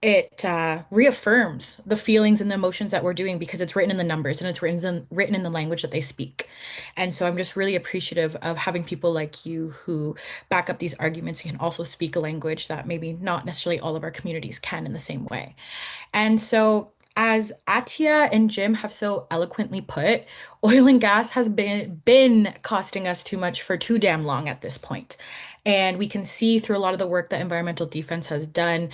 it reaffirms the feelings and the emotions that we're doing because it's written in the numbers and it's written in the language that they speak. And so I'm just really appreciative of having people like you who back up these arguments and can also speak a language that maybe not necessarily all of our communities can in the same way. And so, as Atia and Jim have so eloquently put, oil and gas has been costing us too much for too damn long at this point. And we can see through a lot of the work that Environmental Defense has done,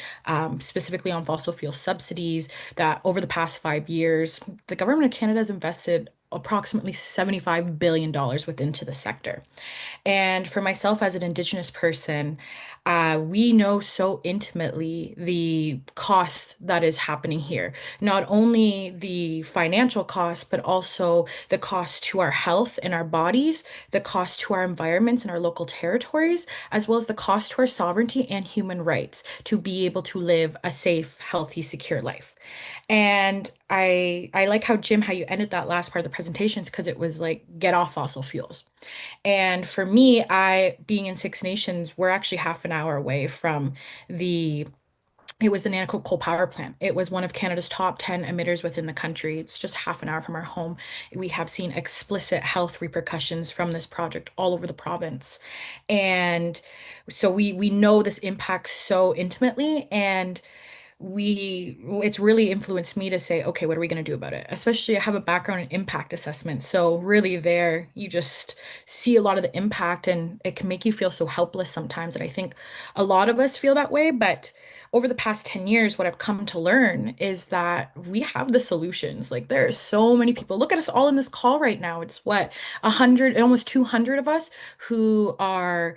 specifically on fossil fuel subsidies, that over the past 5 years, the government of Canada has invested approximately $75 billion into the sector. And for myself as an Indigenous person, we know so intimately the cost that is happening here. Not only the financial cost, but also the cost to our health and our bodies, the cost to our environments and our local territories, as well as the cost to our sovereignty and human rights to be able to live a safe, healthy, secure life. And I like how Jim, how you ended that last part of the presentations because it was like get off fossil fuels. And for me, I being in Six Nations, we're actually half an hour away from the it was the Nanticoke Coal Power Plant. It was one of Canada's top 10 emitters within the country. It's just half an hour from our home. We have seen explicit health repercussions from this project all over the province. And so we know this impacts so intimately. And it's really influenced me to say, okay, what are we going to do about it? Especially I have a background in impact assessment. So really there you just see a lot of the impact and it can make you feel so helpless sometimes. And I think a lot of us feel that way, but over the past 10 years, what I've come to learn is that we have the solutions. Like there are so many people. Look at us all in this call right now. It's what, 100, almost 200 of us who are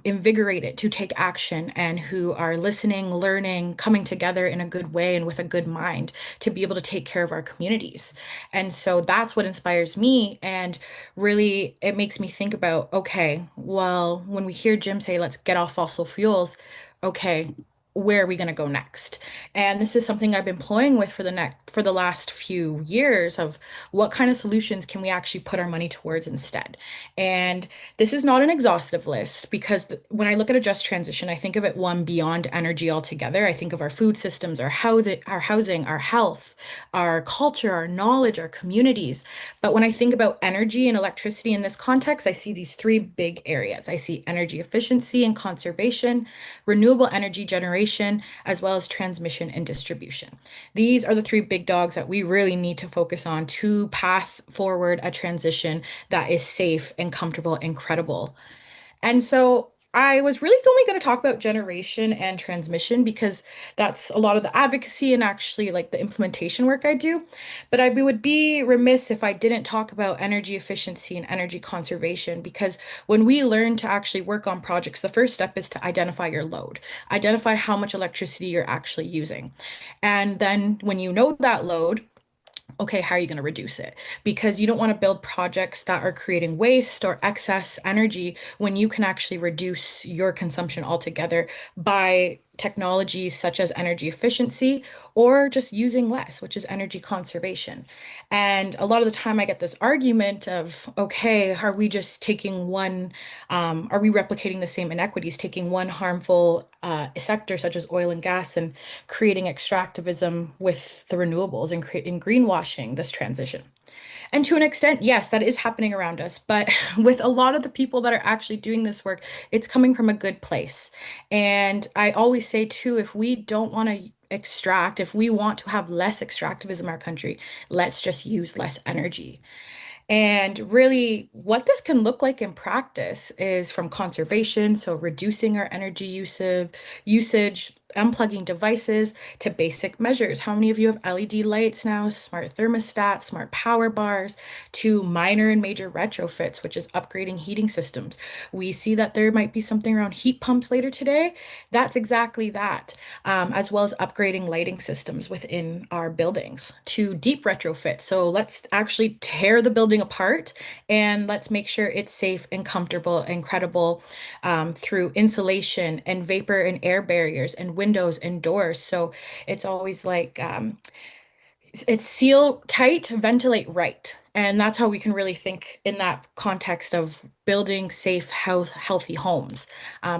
invigorated to take action and who are listening, learning, coming together in a good way and with a good mind to be able to take care of our communities. And so that's what inspires me. And really, it makes me think about, okay, well, when we hear Jim say, let's get off fossil fuels, okay, where are we going to go next? And this is something I've been playing with for the last few years of what kind of solutions can we actually put our money towards instead. And this is not an exhaustive list because when I look at a just transition, I think of it one beyond energy altogether. I think of our food systems, our housing, our health, our culture, our knowledge, our communities. But when I think about energy and electricity in this context, I see these three big areas. I see energy efficiency and conservation, renewable energy generation, as well as transmission and distribution. These are the three big dogs that we really need to focus on to path forward a transition that is safe and comfortable and credible. And so I was really only going to talk about generation and transmission because that's a lot of the advocacy and actually like the implementation work I do. But I would be remiss if I didn't talk about energy efficiency and energy conservation because when we learn to actually work on projects, the first step is to identify your load, identify how much electricity you're actually using. And then when you know that load, okay, how are you going to reduce it? Because you don't want to build projects that are creating waste or excess energy when you can actually reduce your consumption altogether by technologies such as energy efficiency or just using less, which is energy conservation. And a lot of the time I get this argument of, okay, are we just taking one, are we replicating the same inequities, taking one harmful sector such as oil and gas and creating extractivism with the renewables and creating greenwashing this transition. And to an extent, yes, that is happening around us. But with a lot of the people that are actually doing this work, it's coming from a good place. And I always say, too, if we don't want to extract, if we want to have less extractivism in our country, let's just use less energy. And really, what this can look like in practice is from conservation, so reducing our energy usage, unplugging devices, to basic measures. How many of you have LED lights now, smart thermostats, smart power bars, to minor and major retrofits, which is upgrading heating systems? We see that there might be something around heat pumps later today. That's exactly that, as well as upgrading lighting systems within our buildings to deep retrofit. So let's actually tear the building apart and let's make sure it's safe and comfortable and credible through insulation and vapor and air barriers and windows and doors. So it's always like it's seal tight, ventilate right. And that's how we can really think in that context of building safe, healthy homes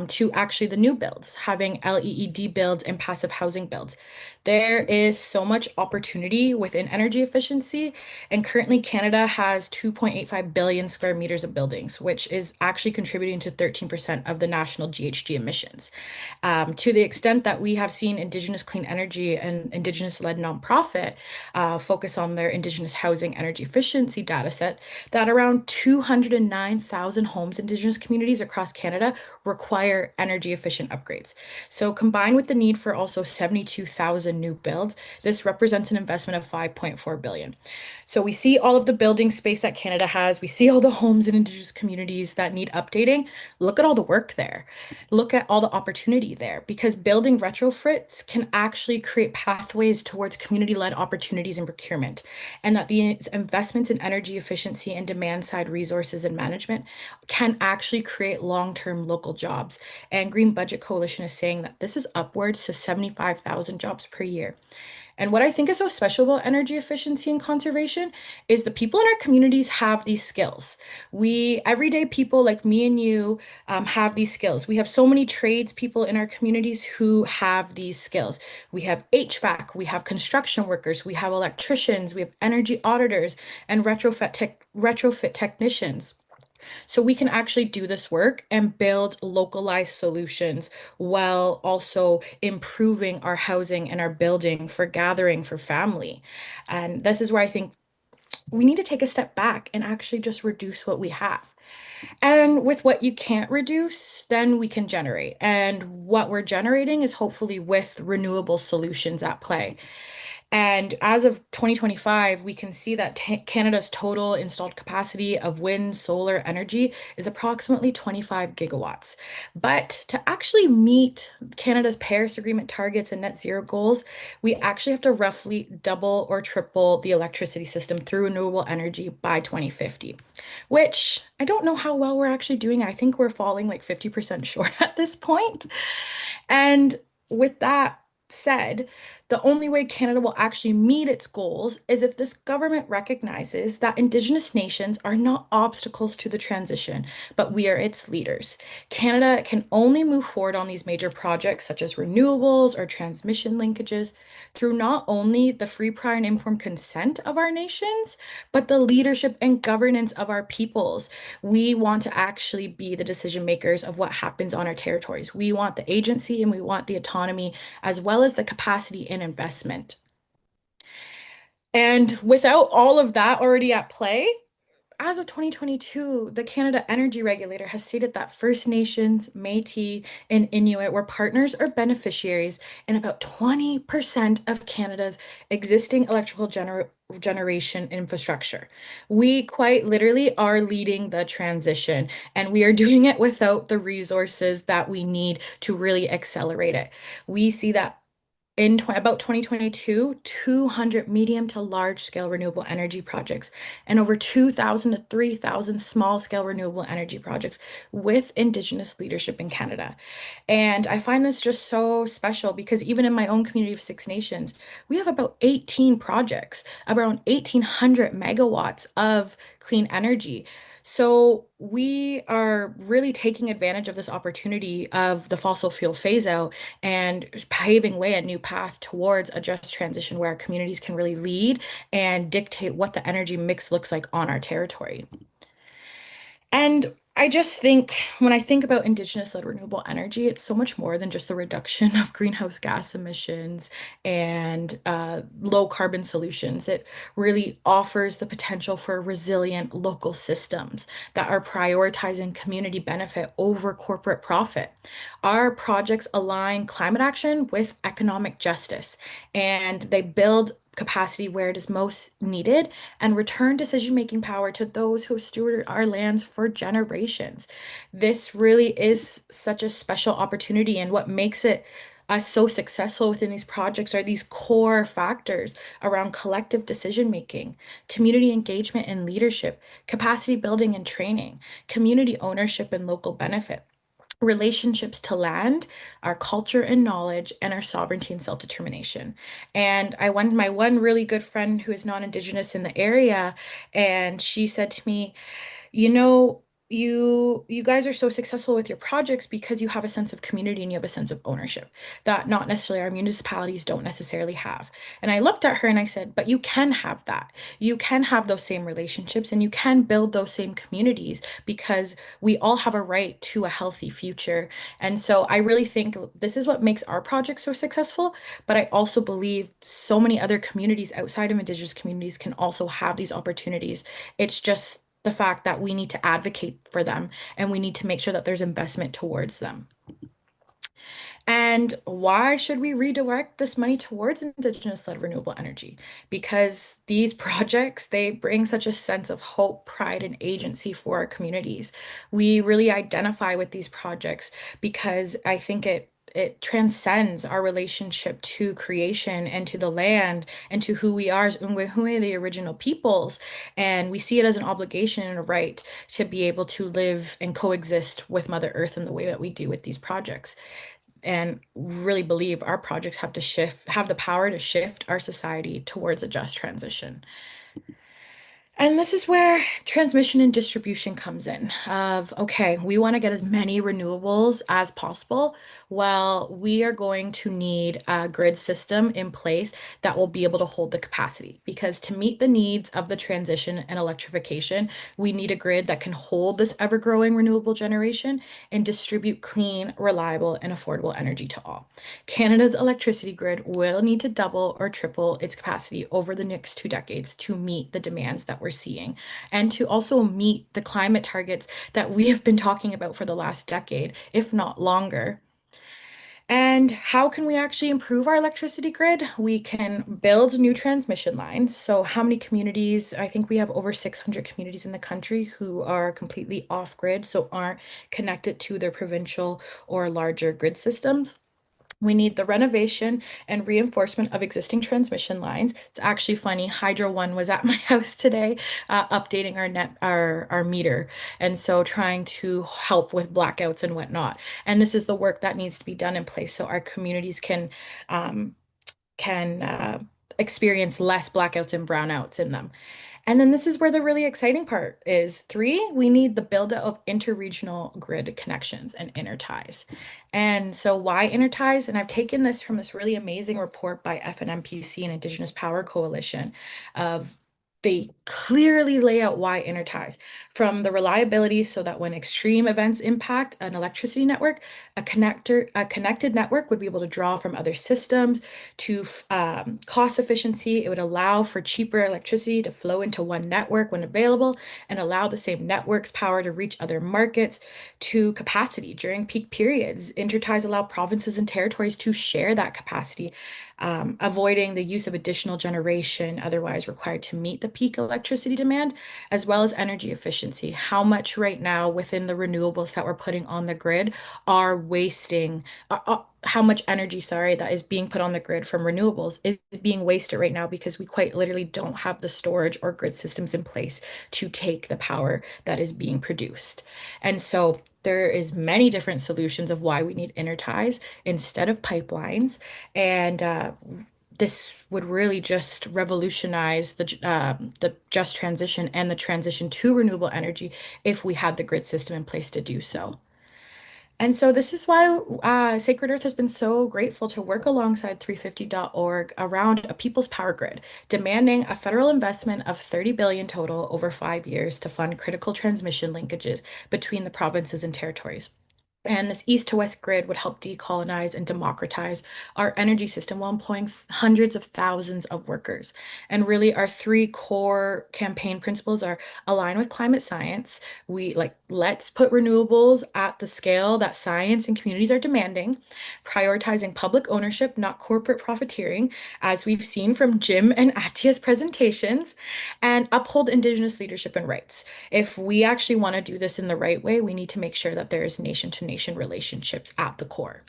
to actually the new builds, having LEED builds and passive housing builds. There is so much opportunity within energy efficiency. And currently, Canada has 2.85 billion square meters of buildings, which is actually contributing to 13% of the national GHG emissions. To the extent that we have seen Indigenous Clean Energy and Indigenous-led nonprofit focus on their Indigenous housing energy efficiency data set, that around 209,000 homes in Indigenous communities across Canada require energy efficient upgrades. So combined with the need for also 72,000 new builds, this represents an investment of 5.4 billion. So we see all of the building space that Canada has. We see all the homes in Indigenous communities that need updating. Look at all the work there. Look at all the opportunity there because building retrofits can actually create pathways towards community-led opportunities and procurement, and that these investments in energy efficiency and demand-side resources and management can actually create long-term local jobs. And Green Budget Coalition is saying that this is upwards to 75,000 jobs per year. And what I think is so special about energy efficiency and conservation is the people in our communities have these skills. We, everyday people like me and you, have these skills. We have so many trades people in our communities who have these skills. We have HVAC, we have construction workers, we have electricians, we have energy auditors, and retrofit technicians. So we can actually do this work and build localized solutions while also improving our housing and our building for gathering for family. And this is where I think we need to take a step back and actually just reduce what we have. And with what you can't reduce, then we can generate. And what we're generating is hopefully with renewable solutions at play. And as of 2025, we can see that Canada's total installed capacity of wind, solar energy is approximately 25 gigawatts. But to actually meet Canada's Paris Agreement targets and net zero goals, we actually have to roughly double or triple the electricity system through renewable energy by 2050, which I don't know how well we're actually doing. I think we're falling like 50% short at this point. And with that said, the only way Canada will actually meet its goals is if this government recognizes that Indigenous nations are not obstacles to the transition, but we are its leaders. Canada can only move forward on these major projects, such as renewables or transmission linkages, through not only the free, prior, and informed consent of our nations, but the leadership and governance of our peoples. We want to actually be the decision makers of what happens on our territories. We want the agency and we want the autonomy as well as the capacity and investment. And without all of that already at play, as of 2022, the Canada Energy Regulator has stated that First Nations, Métis, and Inuit were partners or beneficiaries in about 20% of Canada's existing electrical generation infrastructure. We quite literally are leading the transition, and we are doing it without the resources that we need to really accelerate it. We see that in about 2022, 200 medium to large scale renewable energy projects and over 2,000 to 3,000 small scale renewable energy projects with Indigenous leadership in Canada. And I find this just so special because even in my own community of Six Nations, we have about 18 projects, around 1,800 megawatts of clean energy. So we are really taking advantage of this opportunity of the fossil fuel phase out and paving way a new path towards a just transition where our communities can really lead and dictate what the energy mix looks like on our territory. And I just think when I think about Indigenous-led renewable energy, it's so much more than just the reduction of greenhouse gas emissions and low carbon solutions. It really offers the potential for resilient local systems that are prioritizing community benefit over corporate profit. Our projects align climate action with economic justice, and they build capacity where it is most needed and return decision-making power to those who have stewarded our lands for generations. This really is such a special opportunity, and what makes it us so successful within these projects are these core factors around collective decision making, community engagement and leadership, capacity building and training, community ownership and local benefit, relationships to land, our culture and knowledge, and our sovereignty and self-determination. And my one really good friend who is non-Indigenous in the area, and she said to me, you know, you guys are so successful with your projects because you have a sense of community and you have a sense of ownership that not necessarily our municipalities don't necessarily have. And I looked at her and I said, but you can have that. You can have those same relationships and you can build those same communities because we all have a right to a healthy future. And so I really think this is what makes our project so successful. But I also believe so many other communities outside of Indigenous communities can also have these opportunities. It's just the fact that we need to advocate for them and we need to make sure that there's investment towards them. And why should we redirect this money towards Indigenous-led renewable energy? Because these projects, they bring such a sense of hope, pride, and agency for our communities. We really identify with these projects because I think it transcends our relationship to creation and to the land and to who we are as Ungwehue, the original peoples. And we see it as an obligation and a right to be able to live and coexist with Mother Earth in the way that we do with these projects. And really believe our projects have the power to shift our society towards a just transition. And this is where transmission and distribution comes in of, okay, we want to get as many renewables as possible. Well, we are going to need a grid system in place that will be able to hold the capacity because to meet the needs of the transition and electrification, we need a grid that can hold this ever-growing renewable generation and distribute clean, reliable, and affordable energy to all. Canada's electricity grid will need to double or triple its capacity over the next 2 decades to meet the demands that we're seeing and to also meet the climate targets that we have been talking about for the last decade, if not longer. And how can we actually improve our electricity grid? We can build new transmission lines. So, how many communities? I think we have over 600 communities in the country who are completely off grid, so aren't connected to their provincial or larger grid systems. We need the renovation and reinforcement of existing transmission lines. It's actually funny. Hydro One was at my house today, updating our meter, and so trying to help with blackouts and whatnot. And this is the work that needs to be done in place so our communities um, can experience less blackouts and brownouts in them. And then this is where the really exciting part is. Three, we need the build-out of interregional grid connections and interties. And so why interties? And I've taken this from this really amazing report by FNMPC and Indigenous Power Coalition of they clearly lay out why interties from the reliability so that when extreme events impact an electricity network, a connected network would be able to draw from other systems to cost efficiency. It would allow for cheaper electricity to flow into one network when available and allow the same network's power to reach other markets to capacity during peak periods. Interties allow provinces and territories to share that capacity, avoiding the use of additional generation otherwise required to meet the peak electricity demand, as well as energy efficiency. How much right now within the renewables that we're putting on the grid are wasting, how much energy, sorry, that is being put on the grid from renewables is being wasted right now because we quite literally don't have the storage or grid systems in place to take the power that is being produced. And so there is many different solutions of why we need interties instead of pipelines. And this would really just revolutionize the just transition and the transition to renewable energy if we had the grid system in place to do so. And so this is why Sacred Earth has been so grateful to work alongside 350.org around a people's power grid, demanding a federal investment of 30 billion total over 5 years to fund critical transmission linkages between the provinces and territories. And this east to west grid would help decolonize and democratize our energy system while employing hundreds of thousands of workers. And really, our three core campaign principles are align with climate science. We like, let's put renewables at the scale that science and communities are demanding, prioritizing public ownership, not corporate profiteering, as we've seen from Jim and Atia's presentations, and uphold Indigenous leadership and rights. If we actually want to do this in the right way, we need to make sure that there is nation to nation relationships at the core.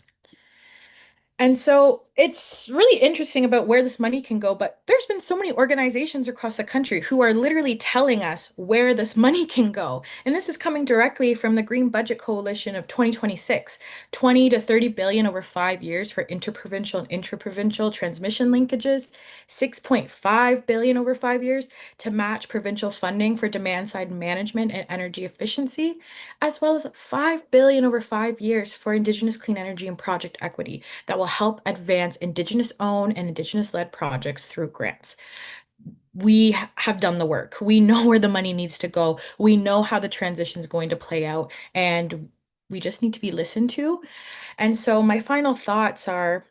And so it's really interesting about where this money can go, but there's been so many organizations across the country who are literally telling us where this money can go. And this is coming directly from the Green Budget Coalition of 2026, 20 to 30 billion over 5 years for interprovincial and intraprovincial transmission linkages, 6.5 billion over 5 years to match provincial funding for demand side management and energy efficiency, as well as 5 billion over 5 years for Indigenous clean energy and project equity that will help advance Indigenous owned and Indigenous led projects through grants. We have done the work. We know where the money needs to go. We know how the transition is going to play out, and we just need to be listened to. And so my final thoughts are,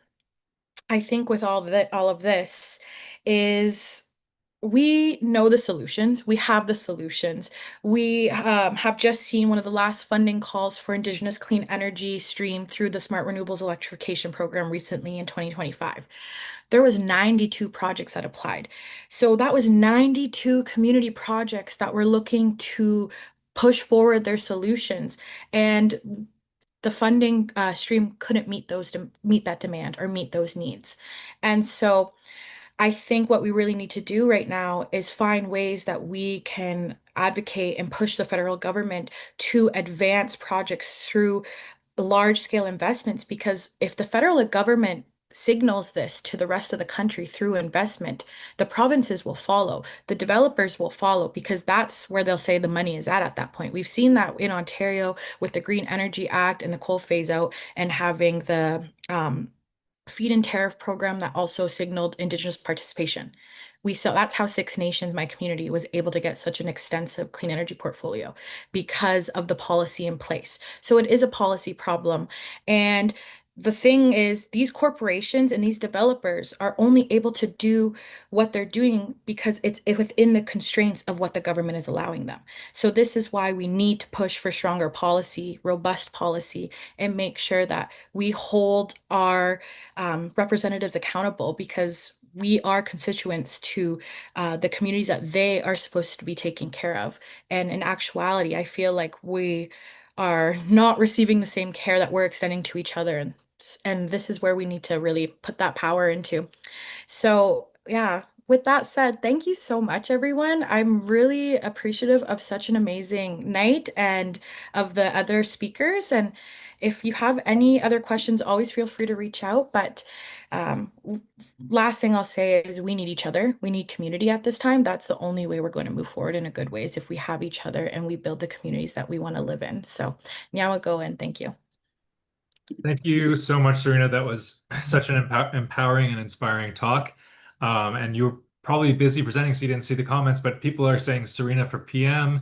I think with all of this is we know the solutions. We have the solutions. We have just seen one of the last funding calls for Indigenous clean energy stream through the Smart Renewables Electrification Program recently in 2025. There was 92 projects that applied. So that was 92 community projects that were looking to push forward their solutions. And the funding stream couldn't meet that demand or meet those needs. And so I think what we really need to do right now is find ways that we can advocate and push the federal government to advance projects through large scale investments. Because if the federal government signals this to the rest of the country through investment, the provinces will follow, the developers will follow, because that's where they'll say the money is at that point. We've seen that in Ontario with the Green Energy Act and the coal phase out, and having the feed-in tariff program that also signaled Indigenous participation. We saw that's how Six Nations, my community, was able to get such an extensive clean energy portfolio, because of the policy in place. So it is a policy problem. And the thing is, these corporations and these developers are only able to do what they're doing because it's within the constraints of what the government is allowing them. So this is why we need to push for stronger policy, robust policy, and make sure that we hold our representatives accountable, because we are constituents to the communities that they are supposed to be taking care of. And in actuality, I feel like we are not receiving the same care that we're extending to each other. And this is where we need to really put that power into. So, yeah, with that said, thank you so much, everyone. I'm really appreciative of such an amazing night and of the other speakers. And if you have any other questions, always feel free to reach out. But last thing I'll say is we need each other. We need community at this time. That's the only way we're going to move forward in a good way, is if we have each other and we build the communities that we want to live in. So now I'll go in. Thank you. Thank you so much, Serena. That was such an empowering and inspiring talk. And you were probably busy presenting, so you didn't see the comments, but people are saying Serena for PM.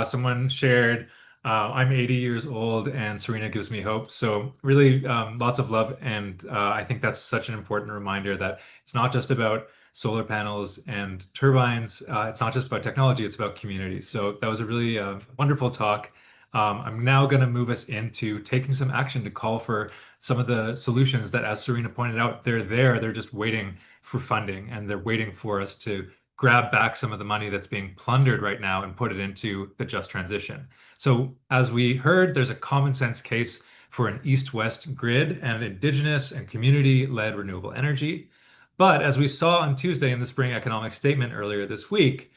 Someone shared, I'm 80 years old and Serena gives me hope. So really lots of love. And I think that's such an important reminder that it's not just about solar panels and turbines. It's not just about technology, it's about community. So that was a really wonderful talk. I'm now going to move us into taking some action to call for some of the solutions that, as Serena pointed out, they're just waiting for funding, and they're waiting for us to grab back some of the money that's being plundered right now and put it into the just transition. So as we heard, there's a common sense case for an east-west grid and Indigenous and community-led renewable energy. But as we saw on Tuesday in the Spring Economic Statement earlier this week,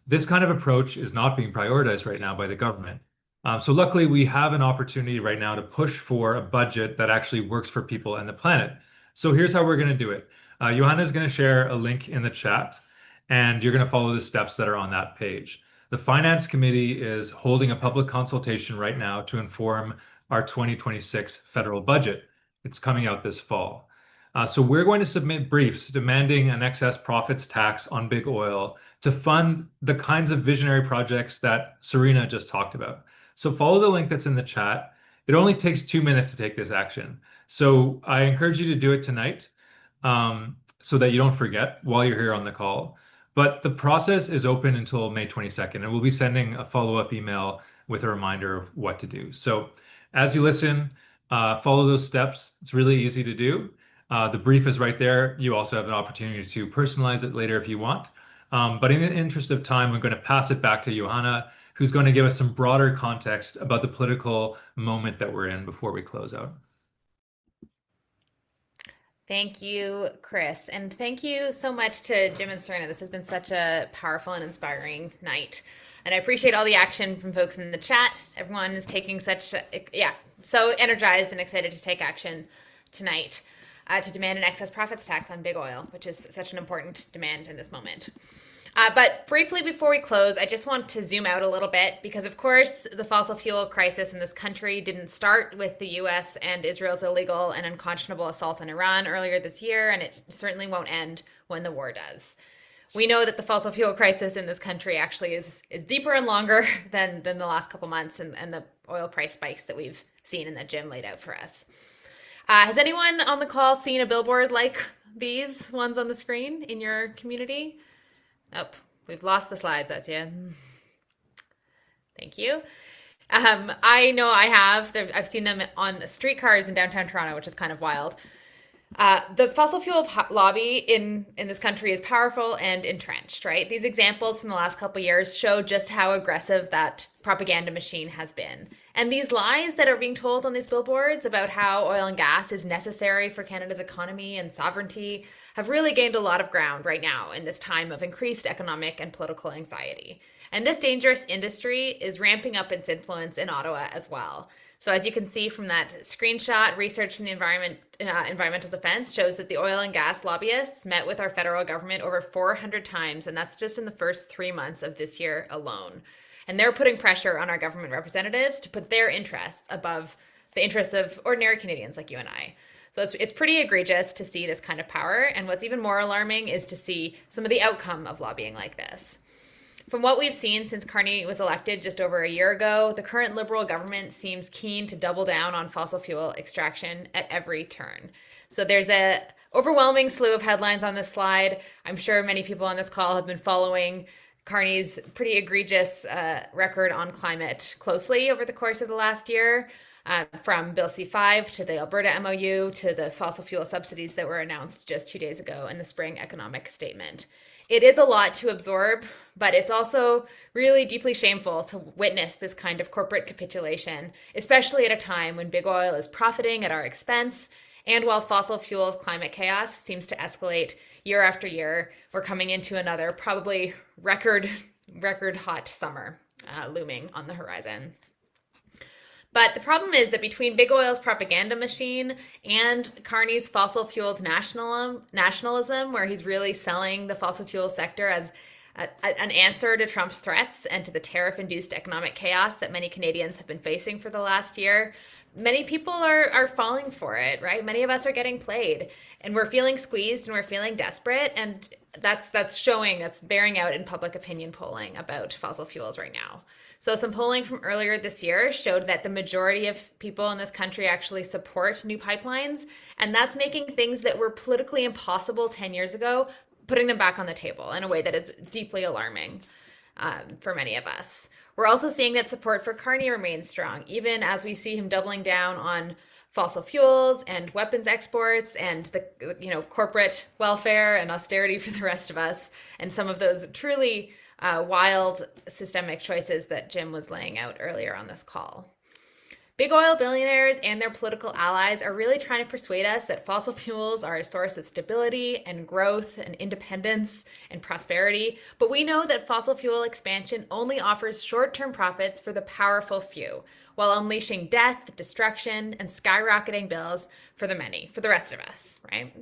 this kind of approach is not being prioritized right now by the government. So luckily, we have an opportunity right now to push for a budget that actually works for people and the planet. So here's how we're going to do it. Johanna is going to share a link in the chat, and you're going to follow the steps that are on that page. The Finance Committee is holding a public consultation right now to inform our 2026 federal budget. It's coming out this fall. So we're going to submit briefs demanding an excess profits tax on big oil to fund the kinds of visionary projects that Serena just talked about. So follow the link that's in the chat. It only takes 2 minutes to take this action. So I encourage you to do it tonight so that you don't forget while you're here on the call. But the process is open until May 22nd, and we'll be sending a follow-up email with a reminder of what to do. So as you listen, follow those steps. It's really easy to do. The brief is right there. You also have an opportunity to personalize it later if you want. But in the interest of time, I'm going to pass it back to Johanna, who's going to give us some broader context about the political moment that we're in before we close out. Thank you, Chris. And thank you so much to Jim and Serena. This has been such a powerful and inspiring night. And I appreciate all the action from folks in the chat. Everyone is taking so energized and excited to take action tonight to demand an excess profits tax on big oil, which is such an important demand in this moment. But briefly before we close, I just want to zoom out a little bit because, of course, the fossil fuel crisis in this country didn't start with the U.S. and Israel's illegal and unconscionable assault on Iran earlier this year, and it certainly won't end when the war does. We know that the fossil fuel crisis in this country actually is deeper and longer than the last couple months and the oil price spikes that we've seen and that Jim laid out for us. Has anyone on the call seen a billboard like these ones on the screen in your community? Oh, we've lost the slides, that's you. Thank you. I know I have. I've seen them on the streetcars in downtown Toronto, which is kind of wild. The fossil fuel lobby in this country is powerful and entrenched, right? These examples from the last couple of years show just how aggressive that propaganda machine has been. And these lies that are being told on these billboards about how oil and gas is necessary for Canada's economy and sovereignty have really gained a lot of ground right now in this time of increased economic and political anxiety. And this dangerous industry is ramping up its influence in Ottawa as well. So as you can see from that screenshot, research from the Environmental Defense shows that the oil and gas lobbyists met with our federal government over 400 times, and that's just in the first 3 months of this year alone. And they're putting pressure on our government representatives to put their interests above the interests of ordinary Canadians like you and I. So it's pretty egregious to see this kind of power. And what's even more alarming is to see some of the outcome of lobbying like this. From what we've seen since Carney was elected just over a year ago, the current Liberal government seems keen to double down on fossil fuel extraction at every turn. So there's an overwhelming slew of headlines on this slide. I'm sure many people on this call have been following Carney's pretty egregious record on climate closely over the course of the last year, from Bill C-5 to the Alberta MOU to the fossil fuel subsidies that were announced just 2 days ago in the spring economic statement. It is a lot to absorb, but it's also really deeply shameful to witness this kind of corporate capitulation, especially at a time when big oil is profiting at our expense. And while fossil fuel climate chaos seems to escalate year after year, we're coming into another probably record hot summer looming on the horizon. But the problem is that between big oil's propaganda machine and Carney's fossil-fueled nationalism, where he's really selling the fossil fuel sector as an answer to Trump's threats and to the tariff-induced economic chaos that many Canadians have been facing for the last year, many people are falling for it, right? Many of us are getting played, and we're feeling squeezed and we're feeling desperate, and that's bearing out in public opinion polling about fossil fuels right now. So some polling from earlier this year showed that the majority of people in this country actually support new pipelines, and that's making things that were politically impossible 10 years ago, putting them back on the table in a way that is deeply alarming for many of us. We're also seeing that support for Carney remains strong, even as we see him doubling down on fossil fuels and weapons exports and the corporate welfare and austerity for the rest of us, and some of those truly wild systemic choices that Jim was laying out earlier on this call. Big oil billionaires and their political allies are really trying to persuade us that fossil fuels are a source of stability and growth and independence and prosperity, but we know that fossil fuel expansion only offers short-term profits for the powerful few, while unleashing death, destruction, and skyrocketing bills for the many, for the rest of us, right?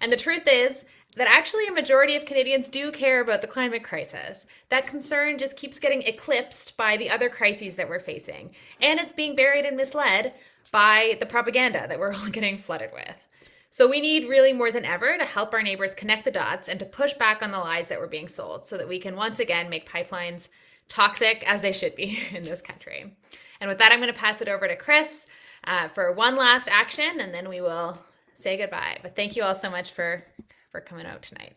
And the truth is that actually a majority of Canadians do care about the climate crisis. That concern just keeps getting eclipsed by the other crises that we're facing. And it's being buried and misled by the propaganda that we're all getting flooded with. So we need really more than ever to help our neighbors connect the dots and to push back on the lies that were being sold so that we can once again make pipelines toxic as they should be in this country. And with that, I'm going to pass it over to Chris for one last action, and then we will say goodbye. But thank you all so much for coming out tonight.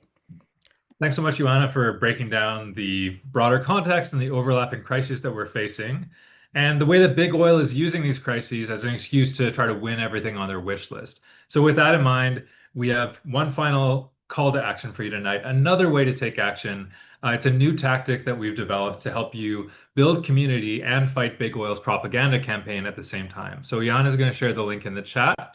Thanks so much, Ioana, for breaking down the broader context and the overlapping crises that we're facing, and the way that big oil is using these crises as an excuse to try to win everything on their wish list. So with that in mind, we have one final call to action for you tonight, another way to take action. It's a new tactic that we've developed to help you build community and fight big oil's propaganda campaign at the same time. So Ioana is going to share the link in the chat.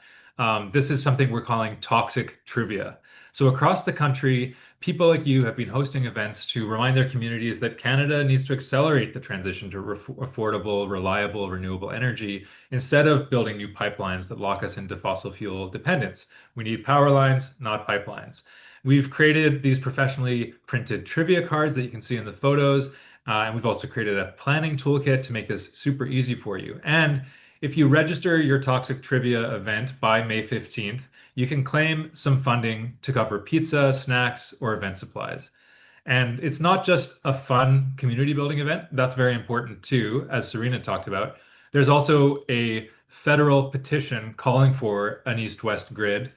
This is something we're calling toxic trivia. So across the country, people like you have been hosting events to remind their communities that Canada needs to accelerate the transition to affordable, reliable, renewable energy instead of building new pipelines that lock us into fossil fuel dependence. We need power lines, not pipelines. We've created these professionally printed trivia cards that you can see in the photos, and we've also created a planning toolkit to make this super easy for you. And if you register your Toxic Trivia event by May 15th, you can claim some funding to cover pizza, snacks, or event supplies. And it's not just a fun community building event. That's very important too, as Serena talked about. There's also a federal petition calling for an east-west grid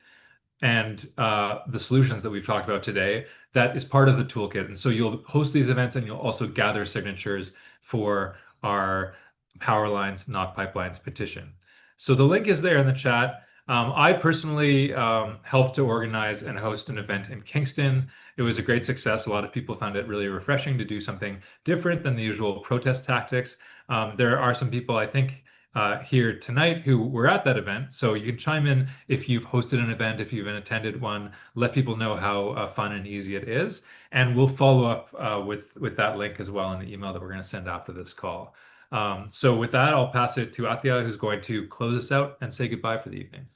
and the solutions that we've talked about today that is part of the toolkit. And so you'll host these events and you'll also gather signatures for our Power Lines, Not Pipelines petition. So the link is there in the chat. I personally helped to organize and host an event in Kingston. It was a great success. A lot of people found it really refreshing to do something different than the usual protest tactics. There are some people, I think, here tonight who were at that event. So you can chime in if you've hosted an event, if you've attended one, let people know how fun and easy it is. And we'll follow up with that link as well in the email that we're going to send after this call. So with that, I'll pass it to Atia, who's going to close us out and say goodbye for the evening.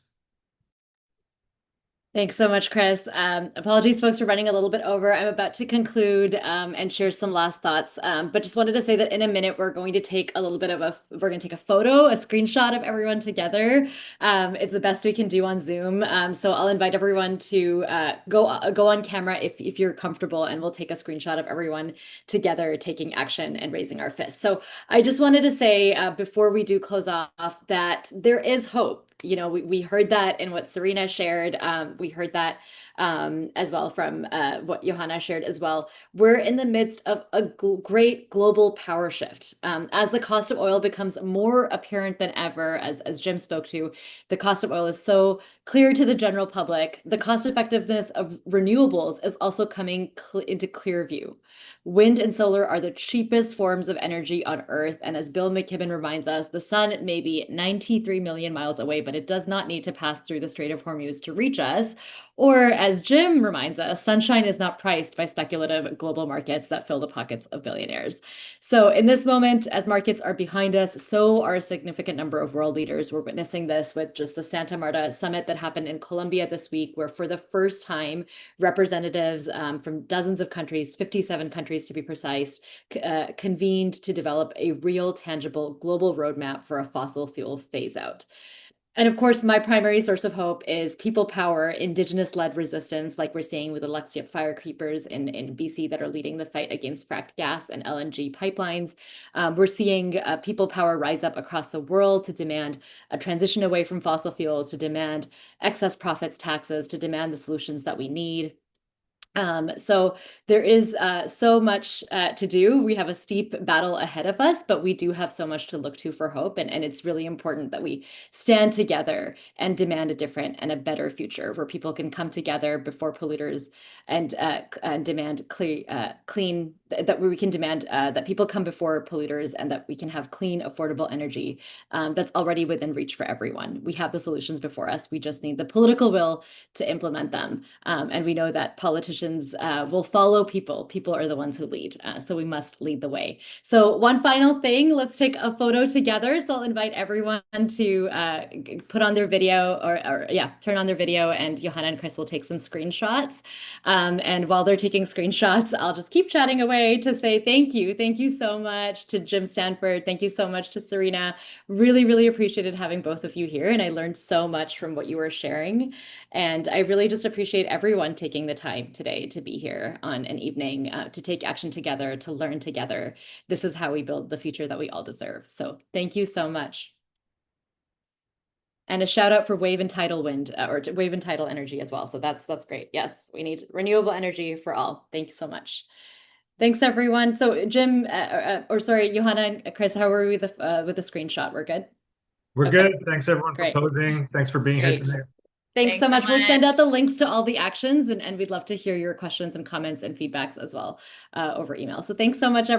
Thanks so much, Chris. Apologies, folks, for running a little bit over. I'm about to conclude and share some last thoughts, but just wanted to say that in a minute, we're going to take a little bit of we're going to take a photo, a screenshot of everyone together. It's the best we can do on Zoom. So I'll invite everyone to go on camera if you're comfortable, and we'll take a screenshot of everyone together taking action and raising our fists. So I just wanted to say before we do close off that there is hope. You know, we heard that in what Serena shared. We heard that as well from what Johanna shared as well. We're in the midst of a great global power shift. As the cost of oil becomes more apparent than ever, as Jim spoke to, the cost of oil is so clear to the general public. The cost effectiveness of renewables is also coming into clear view. Wind and solar are the cheapest forms of energy on Earth. And as Bill McKibben reminds us, the sun may be 93 million miles away, but it does not need to pass through the Strait of Hormuz to reach us. Or as Jim reminds us, sunshine is not priced by speculative global markets that fill the pockets of billionaires. So in this moment, as markets are behind us, so are a significant number of world leaders. We're witnessing this with just the Santa Marta summit that happened in Colombia this week, where for the first time, representatives from dozens of countries, 57 countries to be precise, convened to develop a real, tangible global roadmap for a fossil fuel phase out. And of course, my primary source of hope is people power, Indigenous-led resistance, like we're seeing with the Lexiep firekeepers in BC that are leading the fight against fracked gas and LNG pipelines. We're seeing people power rise up across the world to demand a transition away from fossil fuels, to demand excess profits taxes, to demand the solutions that we need. So there is so much to do. We have a steep battle ahead of us, but we do have so much to look to for hope. And it's really important that we stand together and demand a different and a better future where people can come together before polluters and demand clean, that we can demand that people come before polluters and that we can have clean, affordable energy that's already within reach for everyone. We have the solutions before us. We just need the political will to implement them. And we know that politicians will follow people. People are the ones who lead. So we must lead the way. So one final thing, let's take a photo together. So I'll invite everyone to put on their video or turn on their video, and Johanna and Chris will take some screenshots. And while they're taking screenshots, I'll just keep chatting away to say thank you. Thank you so much to Jim Stanford. Thank you so much to Serena. Really, really appreciated having both of you here. And I learned so much from what you were sharing. And I really just appreciate everyone taking the time today to be here on an evening, to take action together, to learn together. This is how we build the future that we all deserve. So thank you so much. And a shout out for Wave and Tidal Wind, or Wave and Tidal Energy as well. So that's great. Yes, we need renewable energy for all. Thank you so much. Thanks, everyone. So Jim, sorry, Johanna and Chris, how are we with the screenshot? We're good? We're Okay. good. Thanks everyone Great. for posing. Thanks for being here Great. today. Thanks so much. We'll send out much. the links to all the actions, and we'd love to hear your questions and comments and feedbacks as well over email. So thanks so much, everyone.